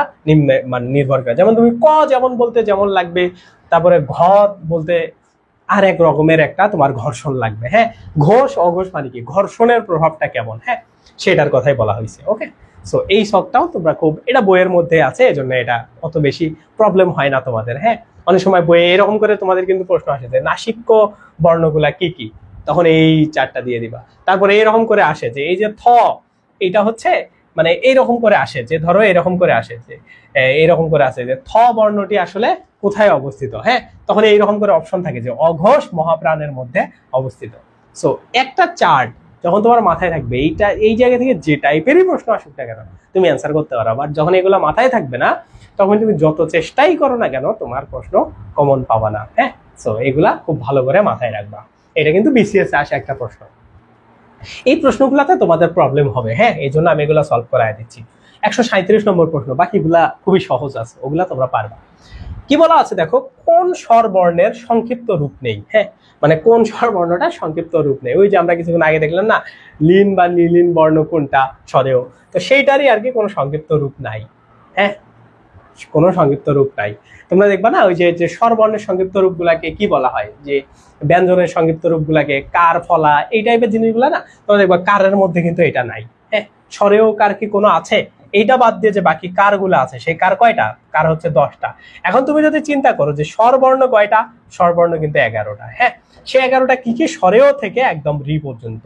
মানে নির্ভর করে। যেমন তুমি ক যেমন বলতে যেমন লাগবে, তারপরে ঘ বলতে আর এক রকমের একটা তোমার ঘর্ষণ লাগবে। হ্যাঁ, ঘোষ অঘোষ মানে কি, ঘর্ষণের প্রভাবটা কেমন, হ্যাঁ, সেটার কথাই বলা হয়েছে। ওকে, সো এই শখটাও তোমরা খুব, এটা বইয়ের মধ্যে আছে, এজন্য এটা অত বেশি প্রবলেম হয় না তোমাদের। হ্যাঁ, অনেক সময় বইয়ে এরকম করে তোমাদের কিন্তু প্রশ্ন আসে যে নাসিক্য বর্ণগুলা কি কি, তখন এই চারটা দিয়ে দিবা। তারপরে এরকম করে আসে যে এই যে থ, এটা হচ্ছে মানে এইরকম করে আসে যে ধরো এরকম করে আসে যে এইরকম করে আসে যে থ বর্ণটি আসলে কোথায় অবস্থিত। হ্যাঁ, তখন এইরকম করে অপশন থাকে যে অঘোষ মহাপ্রাণের মধ্যে অবস্থিত। সো একটা চার্ট যখন তোমার মাথায় থাকবে, এইটা এই জায়গা থেকে যে টাইপেরই প্রশ্ন আসুক না কেন তুমি অ্যান্সার করতে পারো। বাট যখন এগুলো মাথায় থাকবে না, তখন তুমি যত চেষ্টাই করো না কেন তোমার প্রশ্ন কমন পাবা না। হ্যাঁ, সো এগুলা খুব ভালো করে মাথায় রাখবা। এটা কিন্তু বিসিএস আসে একটা প্রশ্ন, এই প্রশ্নগুলোতে তোমাদের প্রবলেম হবে। হ্যাঁ, এই জন্য আমি এগুলা সলভ করাই দিচ্ছি। 137 নম্বর প্রশ্ন, বাকিগুলা খুবই সহজ আছে, ওগুলা তোমরা পারবা। কি বলা আছে দেখো, কোন স্বর বর্ণের সংক্ষিপ্ত রূপ নেই? হ্যাঁ, মানে কোন স্বর বর্ণটা সংক্ষিপ্ত রূপ নেই? ওই যে আমরা কিছুক্ষণ আগে দেখলাম না, লীন বা নিলীন বর্ণ কোনটা স্বরেও, তো সেইটারই আর কি কোনো সংক্ষিপ্ত রূপ নাই। হ্যাঁ, কোনো সংক্ষিপ্ত রূপ নাই। তোমরা দেখবা না ওই যে স্বর বর্ণের সংক্ষিপ্ত রূপগুলাকে কি বলা হয়, যে ব্যঞ্জনের সংক্ষিপ্ত রূপগুলাকে কার, ফলা, এই টাইপের জিনিসগুলা না, তোমরা দেখবা কারের মধ্যে কিন্তু এটা নাই। হ্যাঁ, স্বরেও কার কি কোনো আছে? এইটা বাদ দিয়ে যে বাকি কার গুলো আছে, সেই কার কয়টা? কার হচ্ছে 10টা। এখন তুমি যদি চিন্তা করো যে স্বরবর্ণ কয়টা, স্বরবর্ণ কিন্তু 11টা। হ্যাঁ, সে 11টা কি কি, স্বরেও থেকে একদম রি পর্যন্ত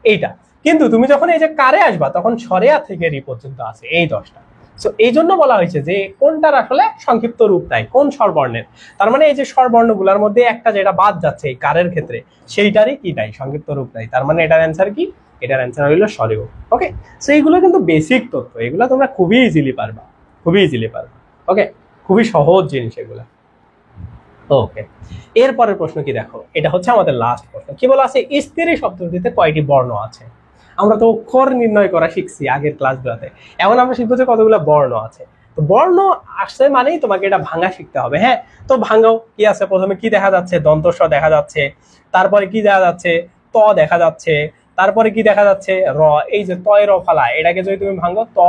এইটা। কিন্তু তুমি যখন এই যে কারে আসবা, তখন স্বরেয়া থেকে রি পর্যন্ত আছে এই 10টা। সো এই জন্য বলা হয়েছে যে কোনটার আসলে সংক্ষিপ্ত রূপ নাই, কোন স্বরবর্ণের। তার মানে এই যে স্বরবর্ণগুলোর মধ্যে একটা যেটা বাদ যাচ্ছে এই কারের ক্ষেত্রে, সেইটারই কি নাই, সংক্ষিপ্ত রূপ নাই। তার মানে এটার অ্যান্সার কি? এটার অ্যান্সার হইলো স্বরেও। ওকে, সো এইগুলো কিন্তু বেসিক তথ্য, এগুলো তোমরা খুবই ইজিলি পারবা, খুবই ইজিলি পারবা। ওকে, খুবই সহজ জিনিস এগুলা। ওকে, এরপরের প্রশ্ন কি দেখো, এটা হচ্ছে আমাদের লাস্ট প্রশ্ন। কি বলা আছে, স্ত্রী শব্দটিতে কয়টি বর্ণ আছে? আমরা তো অক্ষর নির্ণয় করা শিখছি আগের ক্লাসগুলোতে, এখন আমরা শিখবো যে কতগুলো বর্ণ আছে। তো বর্ণ আসছে মানেই তোমাকে এটা ভাঙা শিখতে হবে। হ্যাঁ, তো ভাঙাও। কি আছে, প্রথমে কি দেখা যাচ্ছে? দন্ত স দেখা যাচ্ছে। তারপরে কি দেখা যাচ্ছে? ত দেখা যাচ্ছে। তারপরে কি দেখা যাচ্ছে? র। এই যে ত এর ফালা, এটাকে যদি তুমি ভাঙো, ত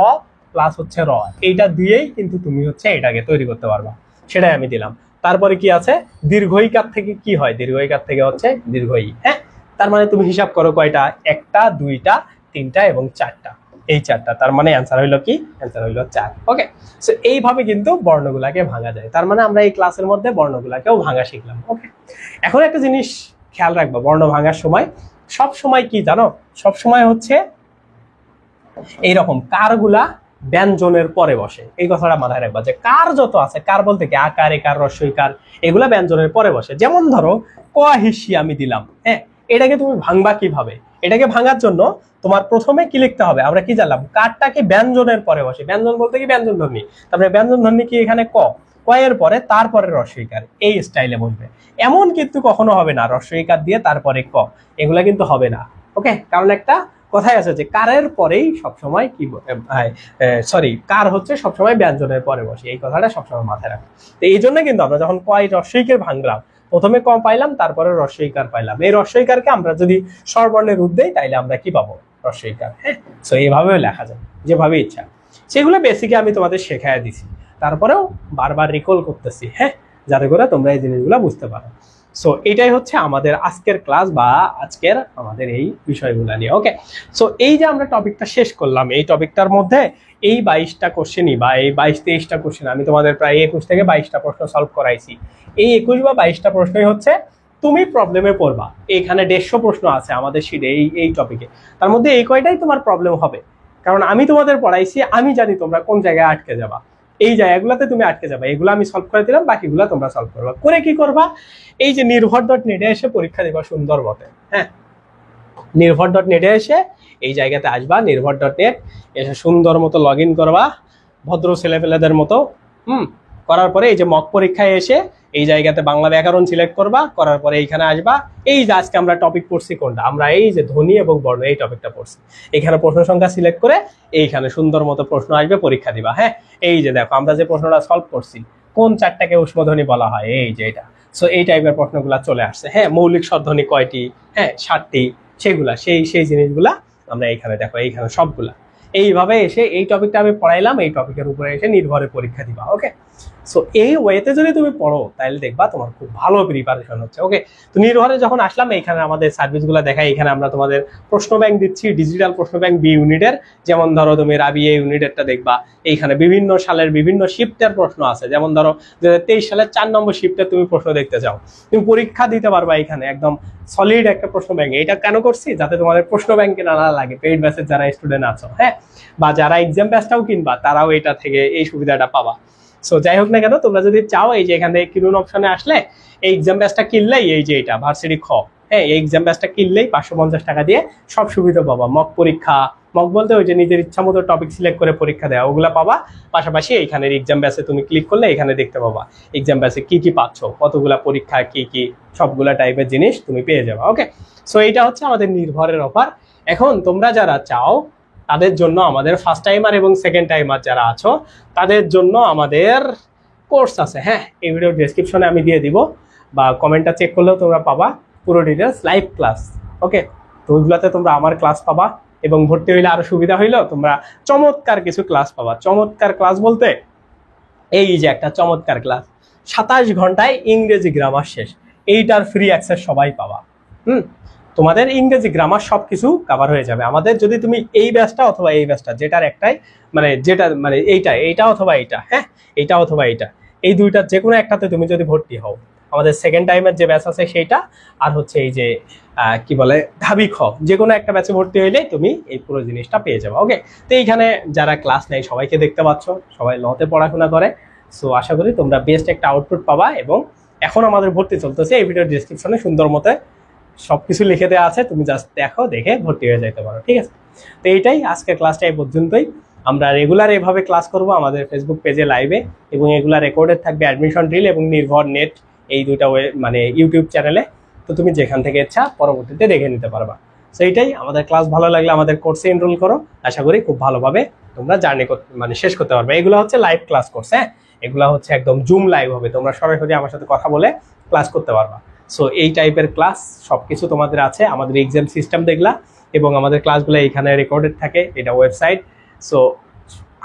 প্লাস হচ্ছে র, এইটা দিয়েই কিন্তু তুমি হচ্ছে এটাকে তৈরি করতে পারবা, সেটাই আমি দিলাম। তারপরে কি আছে, দীর্ঘইকার থেকে কি হয়? দীর্ঘইকার থেকে হচ্ছে দীর্ঘই। হ্যাঁ, তার মানে তুমি হিসাব করো কয়টা, 1টা 2টা 3টা এবং 4টা। এই 4টা, তার মানে অ্যান্সার হইলো কি, অ্যান্সার হইলো 4। ওকে, সো এইভাবে কিন্তু বর্ণগুলাকে ভাঙা যায়। তার মানে আমরা এই ক্লাসের মধ্যে বর্ণগুলাকেও ভাঙা শিখলাম। ওকে, এখন একটা জিনিস খেয়াল রাখবো, বর্ণ ভাঙার সময় সব সময় কি জানো, সব সময় হচ্ছে এইরকম কারগুলা ব্যঞ্জনের পরে বসে। এই কথাটা মাথায় রাখবা যে কার যত আছে, কার বলতে কি আকার, একার, রস্বইকার, এগুলা ব্যঞ্জনের পরে বসে। যেমন ধরো ক হিসি আমি দিলাম, হ্যাঁ, এটাকে তুমি ভাঙবা কিভাবে? এটাকে ভাঙার জন্য তোমার প্রথমে কি লিখতে হবে, আমরা কি জানলাম, কারটাকে ব্যঞ্জনের পরে বসে। ব্যঞ্জন বলতে কি ব্যঞ্জন ধ্বনি, তারপরে ব্যঞ্জন ধ্বনি কি এখানে ক, ক এর পরে তারপরে রস্বইকার, এই স্টাইলে বসবে। এমন কিন্তু কখনো হবে না রস্বইকার দিয়ে তারপরে ক, এগুলা কিন্তু হবে না। ওকে, কারণ একটা কথাই আছে যে কারের পরেই সবসময় কি, সরি, কার হচ্ছে সবসময় ব্যঞ্জনের পরে বসে, এই কথাটা সবসময় মাথায় রাখো। তো এই জন্য কিন্তু আমরা যখন কয় রস্বইকার ভাঙলাম, প্রথমে ক পাইলাম, তারপরে রস্বইকার পাইলাম। এই রস্বইকারকে আমরা যদি স্বরবর্ণের রূপ দেই তাইলে আমরা কি পাবো, রস্বইকার। হ্যাঁ, সো এইভাবেও লেখা যায় যেভাবে ইচ্ছা। সেগুলো বেসিকে আমি তোমাদের শেখায় দিছি, তারপরেও বারবার রিকল করতেছি, হ্যাঁ, যাতে করে তোমরা এই জিনিসগুলো বুঝতে পারো। সো এটাই হচ্ছে আমাদের আজকের ক্লাস বা আজকের আমাদের এই বিষয়গুলো নিয়ে। ওকে, সো এই যে আমরা টপিকটা শেষ করলাম, এই টপিকটার মধ্যে এই 22টা কোশ্চেনই বা এই 22-23টা কোশ্চেন আমি তোমাদের প্রায় 21 থেকে 22টা প্রশ্ন সলভ করাইছি। এই 21 বা 22টা প্রশ্নই হচ্ছে তুমি প্রবলেমে পড়বা। এখানে 150 প্রশ্ন আছে আমাদের শিটে এই টপিকে, তার মধ্যে এই কয়টাই তোমার প্রবলেম হবে, কারণ আমি তোমাদের পড়াইছি, আমি জানি তোমরা কোন জায়গায় আটকে যাবা, এই জায়গাগুলোতে তুমি আটকে যাবে। এগুলো আমি সলভ করে দিলাম, বাকিগুলো তোমরা সলভ করবা। করে কি করবা, এই যে নির্ভর.নেটে এসে পরীক্ষা দিবা সুন্দর মতে। হ্যাঁ, নির্ভর.নেটে এসে এই জায়গাতে আসবা, নির্ভর.নেট এসে সুন্দর মতো লগ ইন করবা ভদ্র ছেলেপেলেদের মতো। করার পরে এই যে মক পরীক্ষায় এসে এই জায়গাতে বাংলা ব্যাকরণ সিলেক্ট করবা, করার পরে এইখানে আসবা। এই যে আজকে আমরা টপিক পড়ছি কোনটা, আমরা এই যে ধ্বনি এবং বর্ণ এই টপিকটা পড়ছি। এখানে প্রশ্ন সংখ্যা সিলেক্ট করে এইখানে সুন্দর মতো প্রশ্ন আসবে, পরীক্ষা দিবা। হ্যাঁ, এই যে দেখো আমরা যে প্রশ্নটা সলভ করছি, কোন 4টাকে ঊষ্মধ্বনি বলা হয়, এই যে এটা। সো এই টাইপের প্রশ্নগুলা চলে আসছে। হ্যাঁ, মৌলিক স্বরধ্বনি কয়টি, হ্যাঁ 7টি, সেগুলা সেই জিনিসগুলা আমরা এইখানে দেখো, এইখানে সবগুলা। এইভাবে এসে এই টপিকটা আমি পড়াইলাম, এই টপিকের উপরে এসে নির্ভরে পরীক্ষা দিবা। ওকে, সো এই ওয়েতে যদি তুমি পড়ো তাহলে দেখবা তোমার খুব ভালো প্রিপারেশন হচ্ছে। ওকে, তো নির্ভরে যখন আসলাম, এইখানে আমাদের সার্ভিসগুলো দেখাই। এখানে আমরা তোমাদের প্রশ্ন ব্যাংক দিচ্ছি, ডিজিটাল প্রশ্ন ব্যাংক বি ইউনিটের। যেমন ধরো তুমি রাবি এ ইউনিটেরটা দেখবা, এইখানে বিভিন্ন সালের বিভিন্ন শিফটের প্রশ্ন আছে। যেমন ধরো 2023 সালের 4 নম্বর শিফটের তুমি প্রশ্ন দেখতে চাও, তুমি পরীক্ষা দিতে পারবা এখানে একদম সলিড একটা প্রশ্ন ব্যাংক। এটা কেন করছি, যাতে তোমাদের প্রশ্ন ব্যাংকে না লাগে, পেইড ব্যাচের যারা স্টুডেন্ট আছো, হ্যাঁ, বা যারা এক্সাম ব্যাচটাও কিনবা, তারাও এটা থেকে এই সুবিধাটা পাবা। সো যাই হোক না কেন, তোমরা যদি চাও এই যে এখান থেকে কিনুন অপশনে আসলে এই এক্সাম ব্যাচটা কিনলেই, এই যে এটা ভার্সিটি খ, হ্যাঁ, এই এক্সাম ব্যাচটা কিনলেই 550 টাকা দিয়ে সব সুবিধা পাবা। মক পরীক্ষা, মক বলতে ওই যে নিজের ইচ্ছা মতো টপিক সিলেক্ট করে পরীক্ষা দেওয়া, ওগুলা পাবা। পাশাপাশি এইখানের এক্সাম ব্যাচে তুমি ক্লিক করলে এখানে দেখতে পাবা এক্সাম ব্যাচে কি কি পাচ্ছ, কতগুলা পরীক্ষা, কি কি সবগুলা টাইপের জিনিস তুমি পেয়ে যাবা। ওকে, সো এইটা হচ্ছে আমাদের নির্ভরের অফার। এখন তোমরা যারা চাও তাদের জন্য আমাদের ফার্স্ট টাইমার এবং সেকেন্ড টাইমার যারা আছো তাদের জন্য আমাদের কোর্স আছে। হ্যাঁ, এই ভিডিওর ডেসক্রিপশনে আমি দিয়ে দিব, বা কমেন্টটা চেক করলেও তোমরা পাবা পুরো ডিটেলস, লাইভ ক্লাস। ওকে, তো ওইগুলোতে তোমরা আমার ক্লাস পাবা, এবং ভর্তি হইলে আরো সুবিধা হইলো, তোমরা চমৎকার কিছু ক্লাস পাবা। চমৎকার ক্লাস বলতে এই যে একটা চমৎকার ক্লাস, 27 ঘন্টায় ইংরেজি গ্রামার শেষ, এইটার ফ্রি অ্যাক্সেস সবাই পাবা। তোমাদের ইংরেজি গ্রামার সবকিছু কভার হয়ে যাবে আমাদের, যদি তুমি এই ব্যাচটা অথবা এই ব্যাচটা, যেটার একটাই যেটা এইটা অথবা এইটা, হ্যাঁ, এইটা অথবা এইটা, এই দুইটার যে কোনো একটাতে তুমি যদি ভর্তি হও, আমাদের সেকেন্ড টাইমের যে ব্যাচ আছে সেইটা, আর হচ্ছে এই যে কি বলে ঢাবি খ, যে কোনো একটা ব্যাচে ভর্তি হইলে তুমি এই পুরো জিনিসটা পেয়ে যাবে। ওকে, তো এইখানে যারা ক্লাস নেয় সবাইকে দেখতে পাচ্ছ, সবাই লতে পড়াশোনা করে। সো আশা করি তোমরা বেস্ট একটা আউটপুট পাবা। এবং এখন আমাদের ভর্তি চলতেছে, এই ভিডিওর ডেসক্রিপশনে সুন্দর মতো সবকিছু লিখে দেওয়া আছে, তুমি জাস্ট দেখো, দেখে ভর্তি হয়ে যেতে পারো। ঠিক আছে, তো এইটাই আজকের ক্লাসটা এই পর্যন্তই। আমরা রেগুলার এভাবে ক্লাস করব আমাদের ফেসবুক পেজে লাইভে, এবং এগুলা রেকর্ডেড থাকবে অ্যাডমিশন ড্রিল এবং নির্ভর.নেট এই দুইটা ইউটিউব চ্যানেলে। তো তুমি যেখান থেকে ইচ্ছা পরবর্তীতে দেখে নিতে পারবা। সো এইটাই, আমাদের ক্লাস ভালো লাগলে আমাদের কোর্সে এনরোল করো, আশা করি খুব ভালোভাবে তোমরা জার্নি শেষ করতে পারবে। এগুলো হচ্ছে লাইভ ক্লাস কোর্স, হ্যাঁ, এগুলা হচ্ছে একদম জুম লাইভ হবে, তোমরা সরাসরি আমার সাথে কথা বলে ক্লাস করতে পারবা। সো এই টাইপের ক্লাস সবকিছু তোমাদের আছে, আমাদের এক্সাম সিস্টেম দেখলা, এবং আমাদের ক্লাসগুলো এইখানে রেকর্ডেড থাকে, এটা ওয়েবসাইট। সো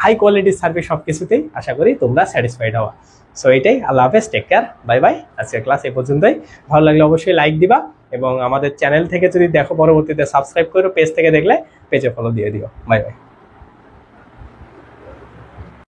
হাই কোয়ালিটির সার্ভিস সবকিছুতেই, আশা করি তোমরা স্যাটিসফাইড হওয়া। সো এইটাই, আল্লাহ হাফেজ, টেক কেয়ার, বাই বাই। আজকের ক্লাস এই পর্যন্তই। ভালো লাগলে অবশ্যই লাইক দিবা, এবং আমাদের চ্যানেল থেকে যদি দেখো পরবর্তীতে সাবস্ক্রাইব করো, পেজ থেকে দেখলে পেজে ফলো দিয়ে দিও। Bye bye.